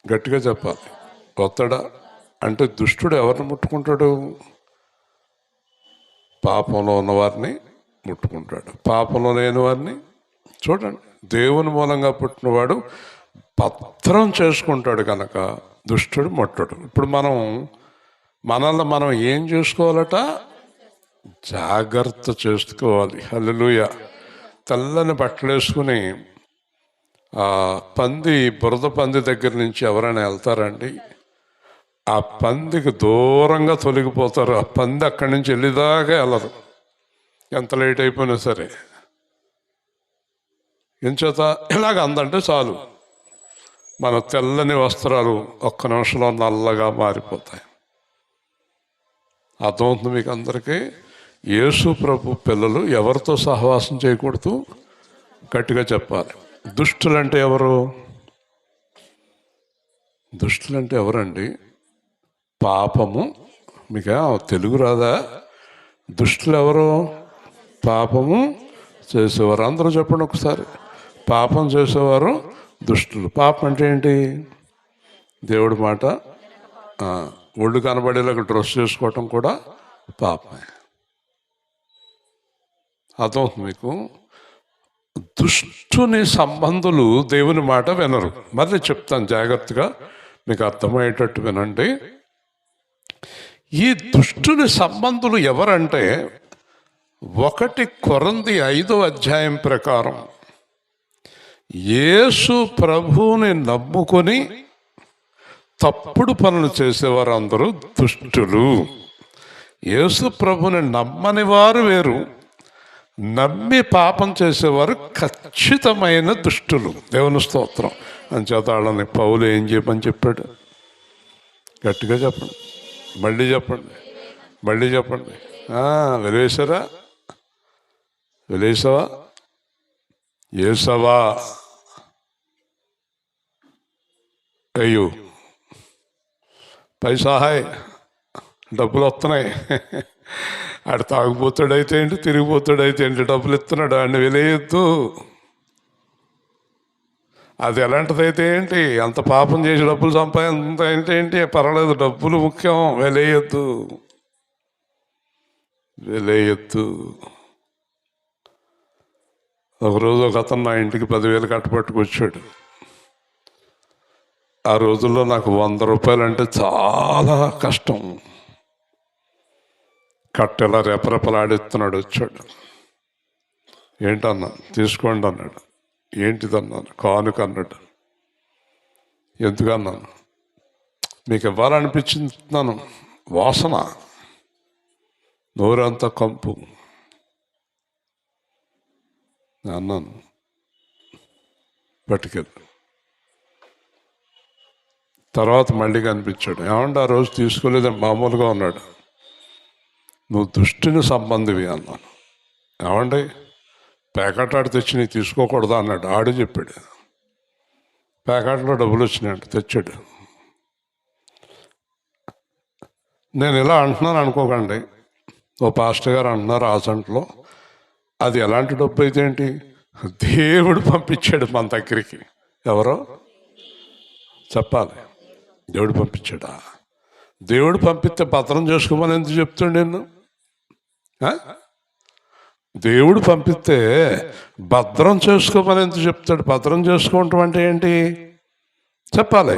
గట్టిగా చెప్పాలి. గొత్తడా అంటే దుష్టుడు ఎవరిని ముట్టుకుంటాడు? పాపంలో ఉన్నవారిని ముట్టుకుంటాడు, పాపంలో లేని వారిని. చూడండి, దేవుని మూలంగా పుట్టినవాడు భద్రం చేసుకుంటాడు కనుక దుష్టుడు ముట్టడు. ఇప్పుడు మనల్ని మనం ఏం చేసుకోవాలట? జాగ్రత్త చేసుకోవాలి. హల్లెలూయా. తెల్లని బట్టలు వేసుకుని బురద పంది దగ్గర నుంచి ఎవరైనా వెళ్తారండి? ఆ పందికి దూరంగా తొలగిపోతారు. ఆ పంది అక్కడి నుంచి వెళ్ళేదాకా వెళ్ళరు, ఎంత లేట్ అయిపోయినా సరే. ఎంచేత ఇలాగ అందంటే చాలు, మన తెల్లని వస్త్రాలు ఒక్క నిమిషంలో నల్లగా మారిపోతాయి. అర్థమవుతుంది మీకు అందరికీ? యేసు ప్రభు పిల్లలు ఎవరితో సహవాసం చేయకూడదు? గట్టిగా చెప్పాలి. దుష్టులంటే ఎవరు? దుష్టులంటే ఎవరండి? పాపము. మీకు తెలుగు రాదా? దుష్టులు ఎవరు? పాపము చేసేవారు. అందరూ చెప్పండి ఒకసారి. పాపం చేసేవారు దుష్టులు. పాపం అంటే ఏంటి? దేవుడి మాట ఒళ్ళు కనబడేలాగా డ్రెస్ చేసుకోవటం కూడా పాపమే. అర్థమవుతుంది మీకు? దుష్టుని సంబంధులు దేవుని మాట వినరు. మళ్ళీ చెప్తాను జాగ్రత్తగా, మీకు అర్థమయ్యేటట్టు వినండి. ఈ దుష్టుని సంబంధులు ఎవరంటే 1 కొరింథీ 5వ అధ్యాయం ప్రకారం యేసు ప్రభువుని నమ్ముకొని తప్పుడు పనులు చేసేవారు అందరూ దుష్టులు. యేసు ప్రభుని నమ్మని వారు వేరు, నమ్మి పాపం చేసేవారు ఖచ్చితమైన దుష్టులు. దేవుని స్తోత్రం. అంచేత వాళ్ళని పౌలు ఏం చేయమని చెప్పాడు? గట్టిగా చెప్పండి, మళ్ళీ చెప్పండి. వెలేసావా? ఏసవా? అయ్యో పైసాహాయ్, డబ్బులు వస్తున్నాయి. ఆడు తాగుపోతాడైతే ఏంటి, తిరిగిపోతాడైతే ఏంటి, డబ్బులు ఇస్తున్నాడు, ఆడిని వెలేయొద్దు. అది ఎలాంటిదైతే ఏంటి, అంత పాపం చేసి డబ్బులు సంపాదించ ఏంటి, పర్వాలేదు, డబ్బులు ముఖ్యం. వెలేయొద్దు. ఒకరోజు ఒక అతను నా ఇంటికి 10,000 కట్టపట్టుకొచ్చాడు. ఆ రోజుల్లో నాకు 100 రూపాయలు అంటే చాలా కష్టం. కట్టెలా రెపరెపలాడిస్తున్నాడు. వచ్చాడు. ఏంటన్నా? తీసుకోండి అన్నాడు. ఏంటిదన్నాను? కానుక అన్నాడు. ఎందుకన్నాను? మీకు ఇవ్వాలనిపించింది. వాసన, నోరంతా కంపు అన్నాను. పట్టుకెళ్ళి తర్వాత మళ్ళీ కనిపించాడు. ఏమంటే ఆ రోజు తీసుకోలేదని మామూలుగా ఉన్నాడు. నువ్వు దుష్టిని సంబంధివి అన్నాను. ఏమండి ప్యాకెట్ ఆడు తెచ్చి నీ తీసుకోకూడదా అన్నాడు. ఆడు చెప్పాడు. ప్యాకెట్లో డబ్బులు వచ్చినాయంట, తెచ్చాడు. నేను ఇలా అంటున్నాను అనుకోకండి. ఓ పాస్టర్ గారు అంటున్నారు ఆసంట్లో, అది ఎలాంటి డబ్బు అయితే ఏంటి? దేవుడు పంపించాడు మన దగ్గరికి. ఎవరో చెప్పాలి. దేవుడు పంపించాడా? దేవుడు పంపిస్తే భద్రం చేసుకోమని ఎందుకు చెప్తాడు నేను? దేవుడు పంపిస్తే భద్రం చేసుకోమని ఎందుకు చెప్తాడు? భద్రం చేసుకోవటం అంటే ఏంటి చెప్పాలి.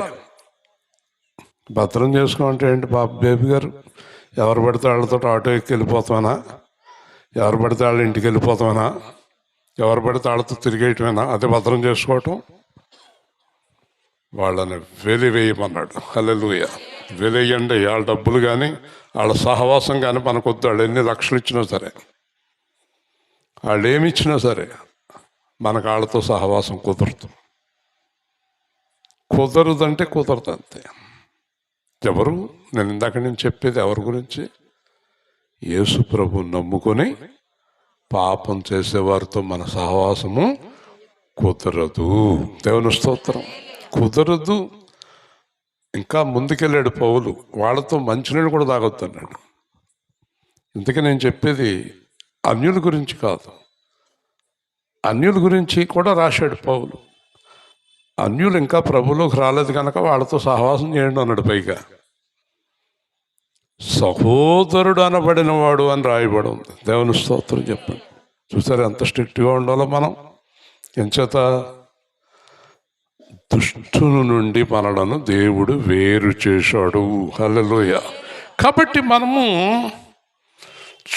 భద్రం చేసుకోమంటే ఏంటి? పాప బేబీ గారు, ఎవరు పడితే వాళ్ళతో ఆటో ఎక్కి వెళ్ళిపోతామనా? ఎవరు పడితే వాళ్ళ ఇంటికి వెళ్ళిపోతామనా? ఎవరు పడితే వాళ్ళతో తిరిగేయటమేనా? అదే భద్రం చేసుకోవటం. వాళ్ళని వెలివేయమన్నాడు. హల్లెలూయా. వెలియండి. వాళ్ళ డబ్బులు కానీ వాళ్ళ సహవాసం కానీ మనకొద్దు. వాళ్ళు ఎన్ని లక్షలు ఇచ్చినా సరే, వాళ్ళు ఏమి ఇచ్చినా సరే మనకు వాళ్ళతో సహవాసం కుదరదు. కుదరదంటే కుదరదు అంతే. ఎవరు? నేను ఇందాక నేను చెప్పేది ఎవరి గురించి? యేసు ప్రభు నమ్ముకొని పాపం చేసేవారితో మన సహవాసము కుదరదు. దేవుని స్తోత్రం. కుదరదు. ఇంకా ముందుకెళ్ళాడు పౌలు. వాళ్ళతో మంచినీళ్ళు కూడా తాగొద్దన్నాడు. ఇంతకీ నేను చెప్పేది అన్యుల గురించి కాదు, అన్యుల గురించి కూడా రాశాడు పౌలు. అన్యులు ఇంకా ప్రభులోకి రాలేదు కనుక వాళ్ళతో సహవాసం చేయండి అన్నాడు. పైగా సహోదరుడు అనబడిన వాడు అని రాయబడి ఉంది. దేవుని స్తోత్రం చెప్పండి. చూసారు ఎంత స్ట్రిక్ట్గా ఉండాలో మనం. ఎంచేత దుష్టుల నుండి మనలను దేవుడు వేరు చేశాడు. హల్లెలూయా. కాబట్టి మనము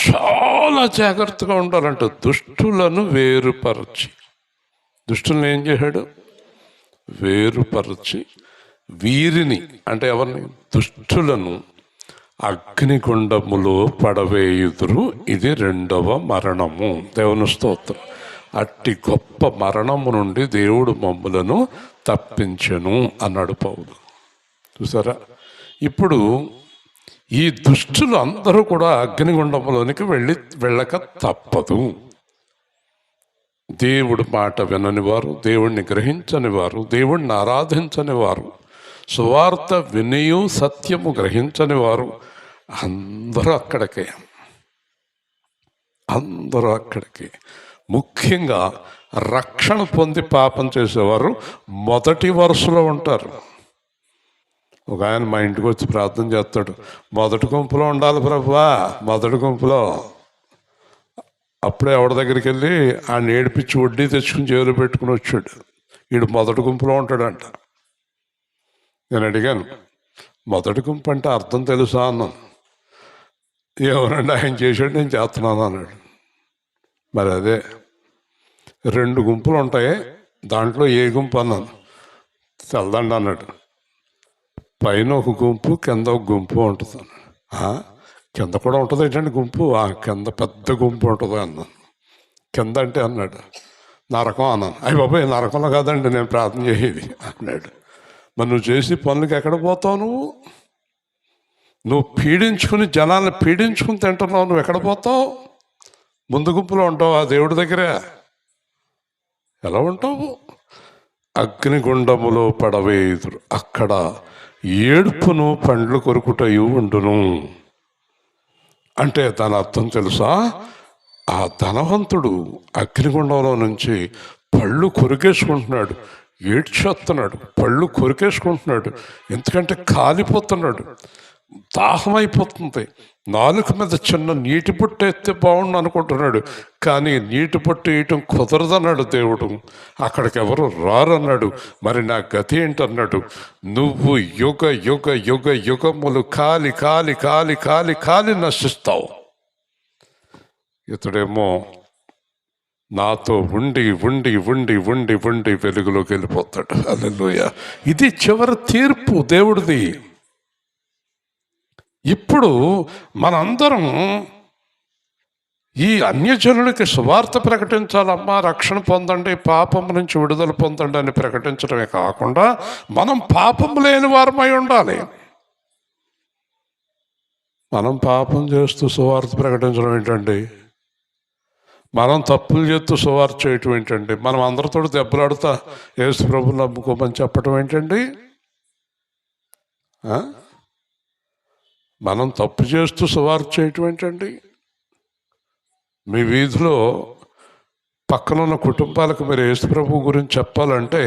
చాలా జాగ్రత్తగా ఉండాలంట. దుష్టులను వేరుపరచి, దుష్టులను ఏం చేశాడు? వేరుపరచి వీరిని అంటే ఎవరిని? దుష్టులను అగ్నిగుండములో పడవేయుదురు. ఇది 2వ మరణము. దేవుని స్తోత్రం. అట్టి గొప్ప మరణము నుండి దేవుడు మమ్ములను తప్పించెను అన్నాడు పౌలు. చూసారా? ఇప్పుడు ఈ దుష్టులు అందరూ కూడా అగ్నిగుండములోనికి వెళ్ళక తప్పదు. దేవుడు మాట వినని వారు, దేవుణ్ణి గ్రహించని వారు, దేవుణ్ణి ఆరాధించని వారు, సువార్త వినియు సత్యము గ్రహించని వారు అందరూ అక్కడికే. అందరూ అక్కడికి. ముఖ్యంగా రక్షణ పొంది పాపం చేసేవారు మొదటి వరుసలో ఉంటారు. ఒక ఆయన మా ఇంటికి వచ్చి ప్రార్థన చేస్తాడు, మొదటి గుంపులో ఉండాలి ప్రభువా, మొదటి గుంపులో. అప్పుడే ఎవరి దగ్గరికి వెళ్ళి ఆయన ఏడిపించి వడ్డీ తెచ్చుకుని జైలు పెట్టుకుని వచ్చాడు. వీడు మొదటి గుంపులో ఉంటాడంట. నేను అడిగాను, మొదటి గుంపు అంటే అర్థం తెలుసా అన్నాను. ఎవరండి ఆయన చేశాడు, నేను చేస్తున్నాను అన్నాడు. మరి అదే 2 గుంపులు ఉంటాయి, దాంట్లో ఏ గుంపు అన్నాను. తెల్దండి అన్నాడు. పైన ఒక గుంపు, కింద ఒక గుంపు ఉంటుంది. కింద కూడా ఉంటుంది ఏంటంటే గుంపు? కింద పెద్ద గుంపు ఉంటుంది అన్నాను. కింద అంటే అన్నాడు నరకం అన్నాను. అయ్యి బాబాయ్, నరకంలో కాదండి నేను ప్రార్థన చేసేది అన్నాడు. మరి నువ్వు చేసి పనులకి ఎక్కడ పోతావు? నువ్వు పీడించుకుని జనాన్ని పీడించుకుని తింటున్నావు, నువ్వు ఎక్కడ పోతావు? ముందు గుంపులో ఉంటావు ఆ దేవుడి దగ్గరే. ఎలా ఉంటావు? అగ్నిగుండములో పడవేయుదురు, అక్కడ ఏడుపును పండ్లు కొరుకుటయు ఉండును. అంటే దాని అర్థం తెలుసా? ఆ ధనవంతుడు అగ్నిగుండంలో నుంచి పళ్ళు కొరికేసుకుంటున్నాడు, ఏడ్చేస్తున్నాడు, పళ్ళు కొరికేసుకుంటున్నాడు. ఎందుకంటే కాలిపోతున్నాడు. దాహం అయిపోతుంది. నాలుక మీద చిన్న నీటి బొట్టు ఎత్తే బాగుండు అనుకుంటున్నాడు, కానీ నీటి బొట్టు వేయటం కుదరదన్నాడు దేవుడు. అక్కడికి ఎవరు రారన్నాడు. మరి నా గతి ఏంటన్నాడు. నువ్వు యుగ యుగ యుగ యుగములు కాలి కాలి కాలి కాలి కాలి నశిస్తావు. ఇతడేమో నాతో ఉండి ఉండి ఉండి ఉండి ఉండి వెలుగులోకి వెళ్ళిపోతాడు. హల్లెలూయా. ఇది చివరి తీర్పు దేవుడిది. ఇప్పుడు మనందరం ఈ అన్యజనులకి సువార్త ప్రకటించాలమ్మా, రక్షణ పొందండి, పాపం నుంచి విడుదల పొందండి అని ప్రకటించడమే కాకుండా మనం పాపం లేని వారమై ఉండాలి. మనం పాపం చేస్తూ సువార్త ప్రకటించడం ఏంటండి? మనం తప్పులు చేస్తూ సువార్త చేయటం ఏంటండి? మనం అందరితో దెబ్బలాడుతా యేసు ప్రభువుని నమ్ముకోమని చెప్పటం ఏంటండి? మనం తప్పు చేస్తూ సువార్త చేయటం ఏంటండి? మీ వీధిలో పక్కనున్న కుటుంబాలకు మీరు యేసు ప్రభువు గురించి చెప్పాలంటే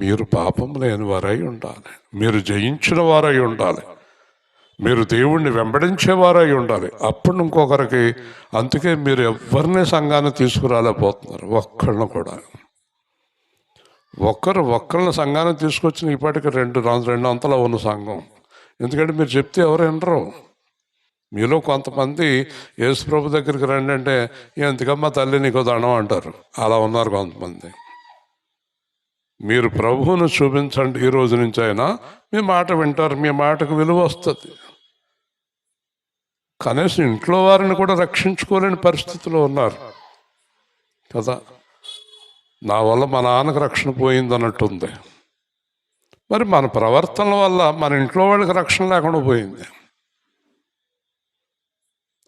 మీరు పాపం లేని వారై ఉండాలి, మీరు జయించిన వారై ఉండాలి, మీరు దేవుణ్ణి వెంబడించేవారై ఉండాలి. అప్పుడు ఇంకొకరికి. అందుకే మీరు ఎవరిని సంఘాన్ని తీసుకురాలేకపోతున్నారు. ఒక్కళ్ళను కూడా. ఒక్కళ్ళని సంఘాన్ని తీసుకొచ్చిన ఇప్పటికి రెండు అంతలా ఉన్న సంఘం. ఎందుకంటే మీరు చెప్తే ఎవరు వినరు. మీలో కొంతమంది యేసు ప్రభు దగ్గరికి రండి అంటే ఎందుకమ్మా తల్లి నీకు దండం అంటారు. అలా ఉన్నారు కొంతమంది. మీరు ప్రభువును చూపించండి, ఈ రోజు నుంచి అయినా మీ మాట వింటారు, మీ మాటకు విలువ వస్తుంది. కనీసం ఇంట్లో వారిని కూడా రక్షించుకోలేని పరిస్థితిలో ఉన్నారు కదా. నా వల్ల మా నాన్నకు రక్షణ పోయింది అన్నట్టుంది. మరి మన ప్రవర్తన వల్ల మన ఇంట్లో వాళ్ళకి రక్షణ లేకుండా పోయింది.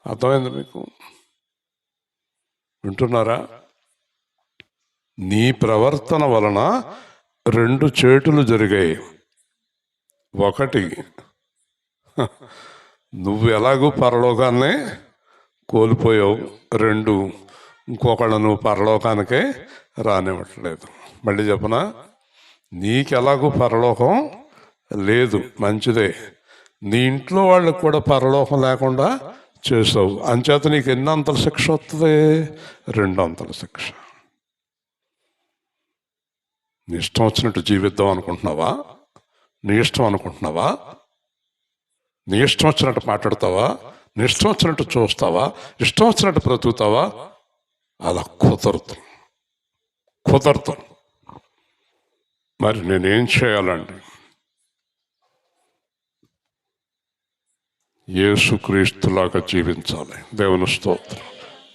అర్థమైంది మీకు? వింటున్నారా? నీ ప్రవర్తన వలన రెండు చేటులు జరిగాయి. ఒకటి, నువ్వు ఎలాగూ పరలోకాన్నే కోల్పోయావు. రెండు, ఇంకొకళ్ళు నువ్వు పరలోకానికే రానివ్వట్లేదు. మళ్ళీ చెప్పనా? నీకెలాగూ పరలోకం లేదు, మంచిదే. నీ ఇంట్లో వాళ్ళకి కూడా పరలోకం లేకుండా చేసావు. అంచేత నీకు ఎన్ని అంతల శిక్ష వస్తుంది? 2 అంతల శిక్ష. నీ ఇష్టం వచ్చినట్టు జీవిద్దాం అనుకుంటున్నావా? నీ ఇష్టం అనుకుంటున్నావా? నీ ఇష్టం వచ్చినట్టు మాట్లాడతావా? నీ ఇష్టం వచ్చినట్టు చూస్తావా? ఇష్టం వచ్చినట్టు బ్రతుకుతావా? అలా కుదరదు. మరి నేనేం చేయాలండి? యేసుక్రీస్తులాగా జీవించాలి. దేవుని స్తోత్రం.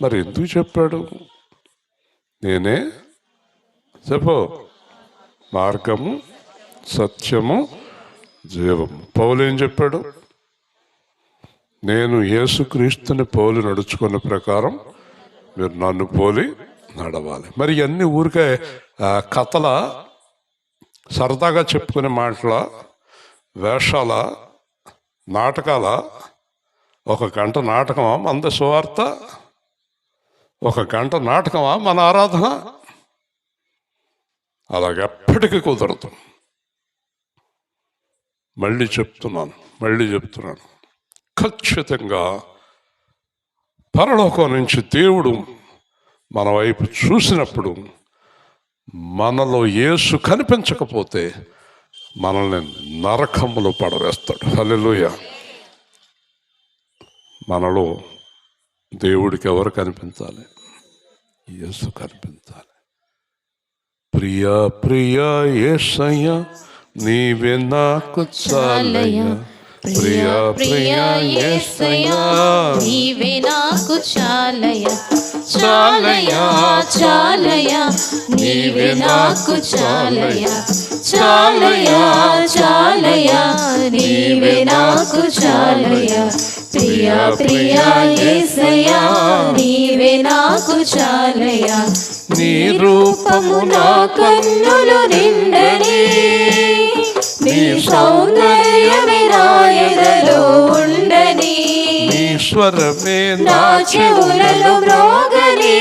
మరి ఎందుకు చెప్పాడు? నేనే చెప్పు మార్గము, సత్యము, జీవము. పౌలు ఏం చెప్పాడు? నేను యేసుక్రీస్తుని పోలి నడుచుకున్న ప్రకారం మీరు నన్ను పోలి నడవాలి. మరి ఇవన్నీ ఊరికే కథల, సరదాగా చెప్పుకునే మాటల, వేషాల, నాటకాల? 1 గంట నాటకమా మన సువార్త? 1 గంట నాటకమా మన ఆరాధన? అలాగెప్పటికీ కుదరదు. మళ్ళీ చెప్తున్నాను, ఖచ్చితంగా పరలోకం నుంచి దేవుడు మన వైపు చూసినప్పుడు మనలో యేసు కనిపించకపోతే మనల్ని నరకములో పడవేస్తాడు. హల్లెలూయా. మనలో దేవుడికి ఎవరు కనిపించాలి? యేసు కనిపించాలి. ప్రియా ప్రియా యేసయ్యా నీవే నాకు చాలయ్యా. ప్రియా ప్రియా యేసయ్యా నీవే నాకు చాలయ్యా. చాలయ్యా చాలయ్యా నీవే నాకు చాలయ్యా. చాలయ్యా చాలయ్యా నీవే నాకు చాలయ్యా. ప్రియా ప్రియా యేసయ్యా నీవే నాకు చాలయ్యా. నీ రూపము నా కన్నులు నిండని, నీ సౌందర్యమే నా ఎదలో ఉండని, నీ స్వరమే నా చెవులలో మ్రోగని,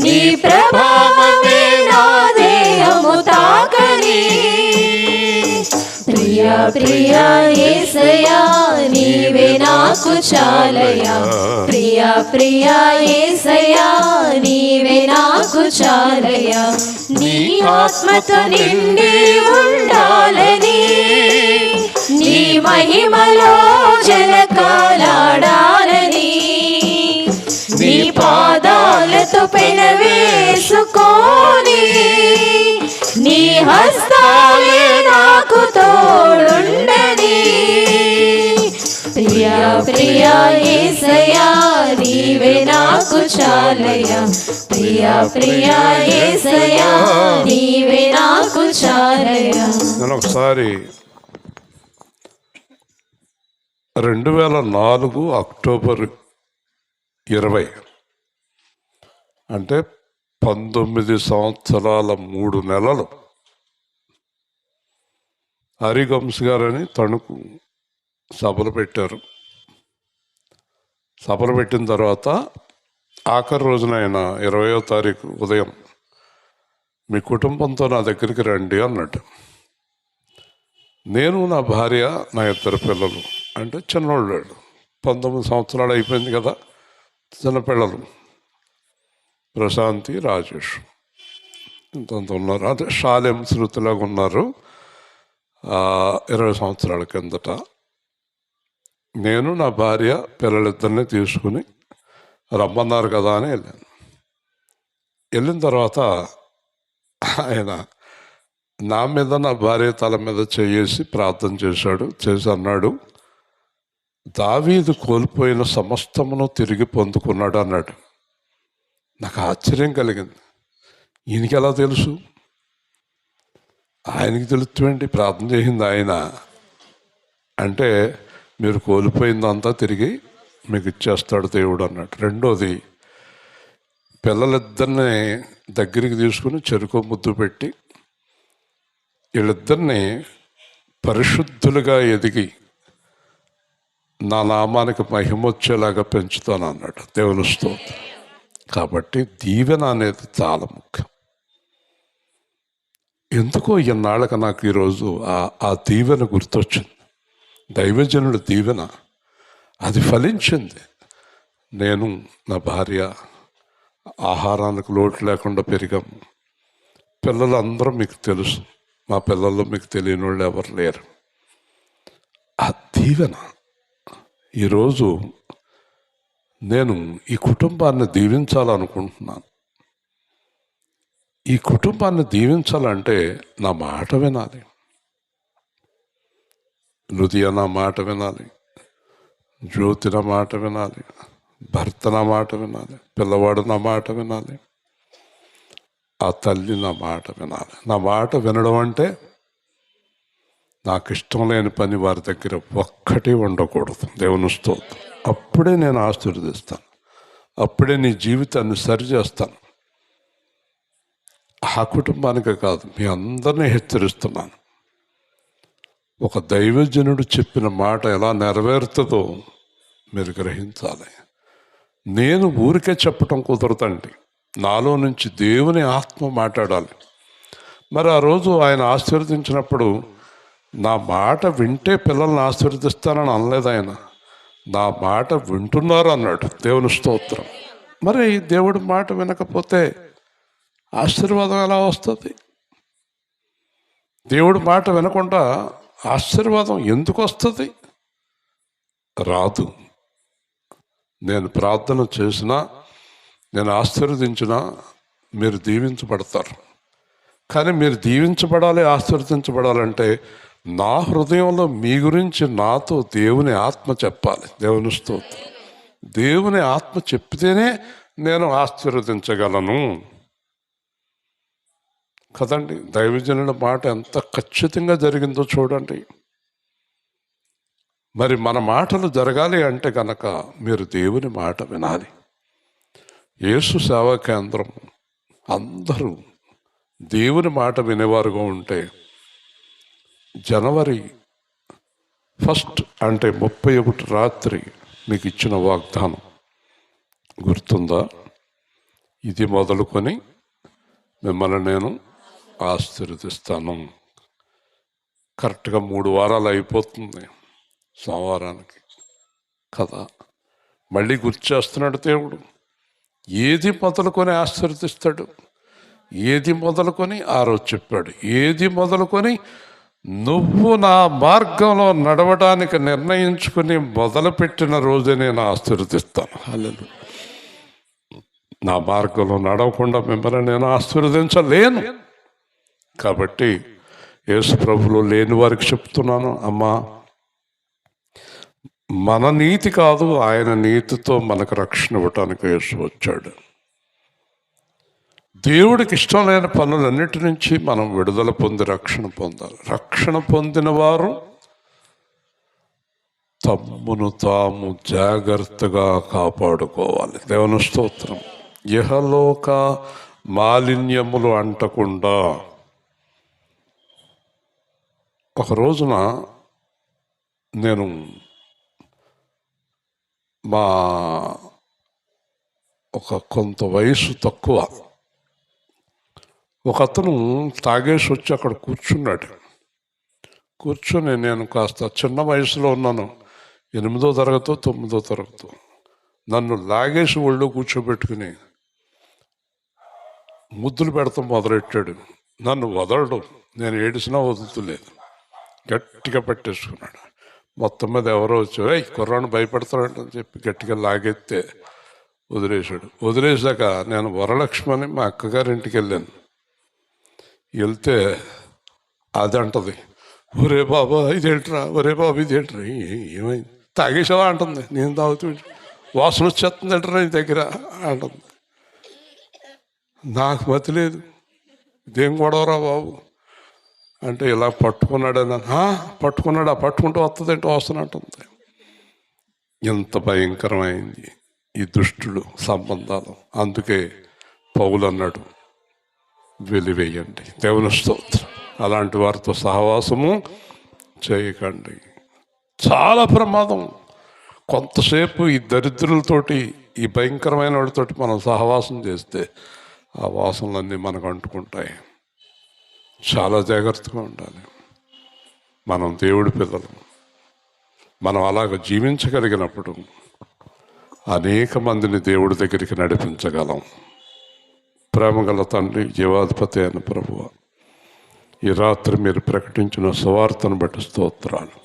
నీ ప్రభావమే నా దేహము తాకని. ప్రియా ప్రియా యేసయ్యా నీవే నాకు చాలయ్యా ప్రియా ప్రియా యేసయ్యా నీవే నాకు చాలయ్యా నీ ఆత్మతో నిండి ఉండాలని నీ మహిమలో జలకాలాడాలని నీ పాదాలతో పెనవేసుకొని నీ హస్తాలే నాకు తోడుండని ప్రియా ప్రియా యేసయ్యా నీవే నాకు చాలయ్యా ప్రియా ప్రియా యేసయ్యా నీవే నాకు చాలయ్యా. నేను ఒకసారి 2004 అక్టోబర్ 20 అంటే 19 సంవత్సరాల 3 నెలలు హరిగంస్ గారని తణుకు సభలు పెట్టారు. సభలు పెట్టిన తర్వాత ఆఖరి రోజున ఆయన 20వ తారీఖు ఉదయం మీ కుటుంబంతో నా దగ్గరికి రండి అన్నట్టు. నేను నా భార్య నా 2 పిల్లలు అంటే చిన్నోళ్ళు 19 సంవత్సరాలు అయిపోయింది కదా, చిన్నపిల్లలు ప్రశాంతి రాజేష్ ఇంతంత ఉన్నారు. అదే శాలెం శృతిలాగా ఉన్నారు. 20 సంవత్సరాల కిందట నేను నా భార్య పిల్లలిద్దరిని తీసుకుని రమ్మన్నారు కదా అని వెళ్ళాను. వెళ్ళిన తర్వాత ఆయన నా మీద నా భార్య తల మీద చేసి ప్రార్థన చేశాడు. చేసి అన్నాడు, దావీదు కోల్పోయిన సమస్తమును తిరిగి పొందుకున్నాడు అన్నాడు. నాకు ఆశ్చర్యం కలిగింది. ఈయనకి ఎలా తెలుసు? ఆయనకి తెలుస్తుంది, ప్రార్థన చేసింది ఆయన. అంటే మీరు కోల్పోయిందంతా తిరిగి మీకు ఇచ్చేస్తాడు దేవుడు అన్నట్టు. రెండోది, పిల్లలిద్దరిని దగ్గరికి తీసుకుని చెరుకు ముద్దు పెట్టి వీళ్ళిద్దరిని పరిశుద్ధులుగా ఎదిగి నా నామానికి మహిమ వచ్చేలాగా పెంచుతాను అన్నాడు. దేవుని స్తోత్రం. కాబట్టి దీవెన అనేది చాలా ముఖ్యం. ఎందుకో ఇన్నాళ్ళకి నాకు ఈరోజు ఆ దీవెన గుర్తొచ్చింది. దైవజనుడి దీవెన అది ఫలించింది. నేను నా భార్య ఆహారానికి లోటు లేకుండా పెరిగాము. పిల్లలందరూ మీకు తెలుసు, మా పిల్లల్లో మీకు తెలియని వాళ్ళు ఎవరు లేరు. ఆ దీవెన ఈరోజు నేను ఈ కుటుంబాన్ని దీవించాలనుకుంటున్నాను. ఈ కుటుంబాన్ని దీవించాలంటే నా మాట వినాలి, హృదయ నా మాట వినాలి, జ్యోతి నా మాట వినాలి, భర్త నా మాట వినాలి, పిల్లవాడు నా మాట వినాలి, ఆ తల్లి నా మాట వినాలి. నా మాట వినడం అంటే నాకు ఇష్టం లేని పని వారి దగ్గర ఒక్కటి ఉండకూడదు. దేవుని స్తోత్రం. అప్పుడే నేను ఆశీర్వదిస్తాను, అప్పుడే నీ జీవితాన్ని సరిచేస్తాను. ఆ కుటుంబానికే కాదు, మీ అందరినీ హెచ్చరిస్తున్నాను. ఒక దైవజనుడు చెప్పిన మాట ఎలా నెరవేరుతుందో మీరు గ్రహించాలి. నేను ఊరికే చెప్పటం కుదరదండి, నాలో నుంచి దేవుని ఆత్మ మాట్లాడాలి. మరి ఆ రోజు ఆయన ఆశీర్వదించినప్పుడు నా మాట వింటే పిల్లల్ని ఆశీర్వదిస్తానని అనలేదు ఆయన. నా మాట వింటున్నారు అన్నాడు. దేవుని స్తోత్రం. మరి దేవుడి మాట వినకపోతే ఆశీర్వాదం ఎలా వస్తుంది? దేవుడి మాట వినకుండా ఆశీర్వాదం ఎందుకు వస్తుంది? రాదు. నేను ప్రార్థన చేసినా, నేను ఆశీర్వదించినా మీరు దీవించబడతారు. కానీ మీరు దీవించబడాలి, ఆశీర్వదించబడాలంటే నా హృదయంలో మీ గురించి నాతో దేవుని ఆత్మ చెప్పాలి. దేవుని స్తోత్రం. దేవుని ఆత్మ చెప్తేనే నేను ఆశీర్వదించగలను కదండి. దైవజనుల మాట ఎంత ఖచ్చితంగా జరిగిందో చూడండి. మరి మన మాటలు జరగాలి అంటే కనుక మీరు దేవుని మాట వినాలి. యేసు సేవా కేంద్రం అందరూ దేవుని మాట వినేవారుగా ఉంటే జనవరి 1 అంటే 31 రాత్రి మీకు ఇచ్చిన వాగ్దానం గుర్తుందా? ఇది మొదలుకొని మిమ్మల్ని నేను ఆశీర్వదిస్తాను. కరెక్ట్గా 3 వారాలు అయిపోతుంది సోమవారానికి కదా. మళ్ళీ గుర్తు చేస్తున్నాడు దేవుడు. ఏది మొదలుకొని ఆశీర్వదిస్తాడు, ఏది మొదలుకొని ఆ రోజు చెప్పాడు, ఏది మొదలుకొని నువ్వు నా మార్గంలో నడవడానికి నిర్ణయించుకుని మొదలుపెట్టిన రోజే నేను ఆశీర్వదిస్తాను. హల్లెలూయా. నా మార్గంలో నడవకుండా మిమ్మల్ని నేను ఆశీర్వదించలేను. కాబట్టి యేసు ప్రభువులో లేని వారికి చెప్తున్నాను, అమ్మా, మన నీతి కాదు, ఆయన నీతితో మనకు రక్షణ ఇవ్వటానికి యేసు వచ్చాడు. దేవుడికి ఇష్టం లేని పనులన్నిటి నుంచి మనం విడుదల పొంది రక్షణ పొందాలి. రక్షణ పొందిన వారు తమ్మును తాము జాగ్రత్తగా కాపాడుకోవాలి. దేవుని స్తోత్రం. ఇహలోక మాలిన్యములు అంటకుండా. ఒక రోజున నేను మా కొంత వయసు తక్కువ ఒక అతను తాగేసి వచ్చి అక్కడ కూర్చున్నాడు. కూర్చొని, నేను కాస్త చిన్న వయసులో ఉన్నాను, 8వ తరగతో 9వ తరగతో, నన్ను లాగేసి ఒళ్ళో కూర్చోబెట్టుకుని ముద్దులు పెడతాం మొదలెట్టాడు. నన్ను వదలడం, నేను ఏడిసినా వదులుతలేదు, గట్టిగా పట్టేసుకున్నాడు. మొత్తం మీద ఎవరో వచ్చి, కుర్రాన్ని భయపెడతాడంటని చెప్పి గట్టిగా లాగెత్తే వదిలేశాడు. వదిలేశాక నేను వరలక్ష్మని మా అక్కగారింటికి వెళ్ళాను. వెళ్తే అది అంటది, ఒరే బాబా ఇదేంట్రా, ఒరే బాబు ఇదేంట్రా, ఏమైంది, తాగేసావా అంటుంది. నేను తాగుతూ వాసన వచ్చేస్తుంది అంటారా నీ దగ్గర అంటుంది. నాకు మతి లేదు, ఇదేం గొడవరా బాబు అంటే, ఇలా పట్టుకున్నాడని. పట్టుకున్నాడా, పట్టుకుంటూ వస్తుందంటే వస్తున్నట్టుంది. ఎంత భయంకరమైంది ఈ దుష్టుడు సంబంధాలు. అందుకే పౌలు అన్నాడు, వెలివేయండి. దేవుని స్తోత్రం. అలాంటి వారితో సహవాసము చేయకండి, చాలా ప్రమాదం. కొంతసేపు ఈ దరిద్రులతోటి, ఈ భయంకరమైన వాడితోటి మనం సహవాసం చేస్తే ఆ వాసనలన్నీ మనకు అంటుకుంటాయి. చాలా జాగ్రత్తగా ఉండాలి. మనం దేవుడి పిల్లలు. మనం అలాగ జీవించగలిగినప్పుడు అనేక మందిని దేవుడి దగ్గరికి నడిపించగలం. ప్రేమగల తండ్రి, జీవాధిపతి అయిన ప్రభువా, ఈ రాత్రి మీరు ప్రకటించిన సువార్తను బట్టి స్తోత్రాలు.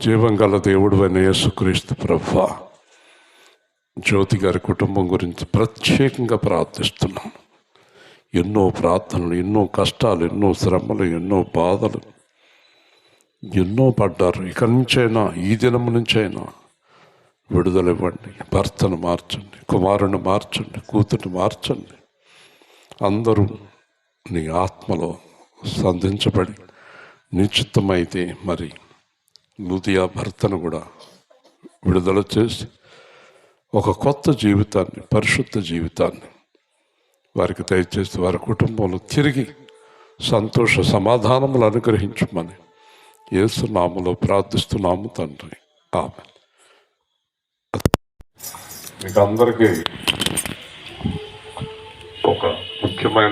జీవం గల దేవుడు అయిన యేసుక్రీస్తు ప్రభువా, జ్యోతి గారి కుటుంబం గురించి ప్రత్యేకంగా ప్రార్థిస్తున్నాను. ఎన్నో ప్రార్థనలు, ఎన్నో కష్టాలు, ఎన్నో శ్రమలు, ఎన్నో బాధలు, ఎన్నో పడ్డారు. ఇక నుంచైనా, ఈ దినం నుంచైనా విడుదల ఇవ్వండి. భర్తను మార్చండి, కుమారుని మార్చండి, కూతుర్ని మార్చండి. అందరూ నీ ఆత్మలో సంధించబడి నిశ్చితమైతే మరి లూదియా భర్తను కూడా విడుదల చేసి ఒక కొత్త జీవితాన్ని, పరిశుద్ధ జీవితాన్ని వారికి దయచేసి వారి కుటుంబంలో తిరిగి సంతోష సమాధానములు అనుగ్రహించమని యేసు నామములో ప్రార్థిస్తున్నాము తండ్రి, ఆమేన్. మీకు అందరికీ ఒక ముఖ్యమైన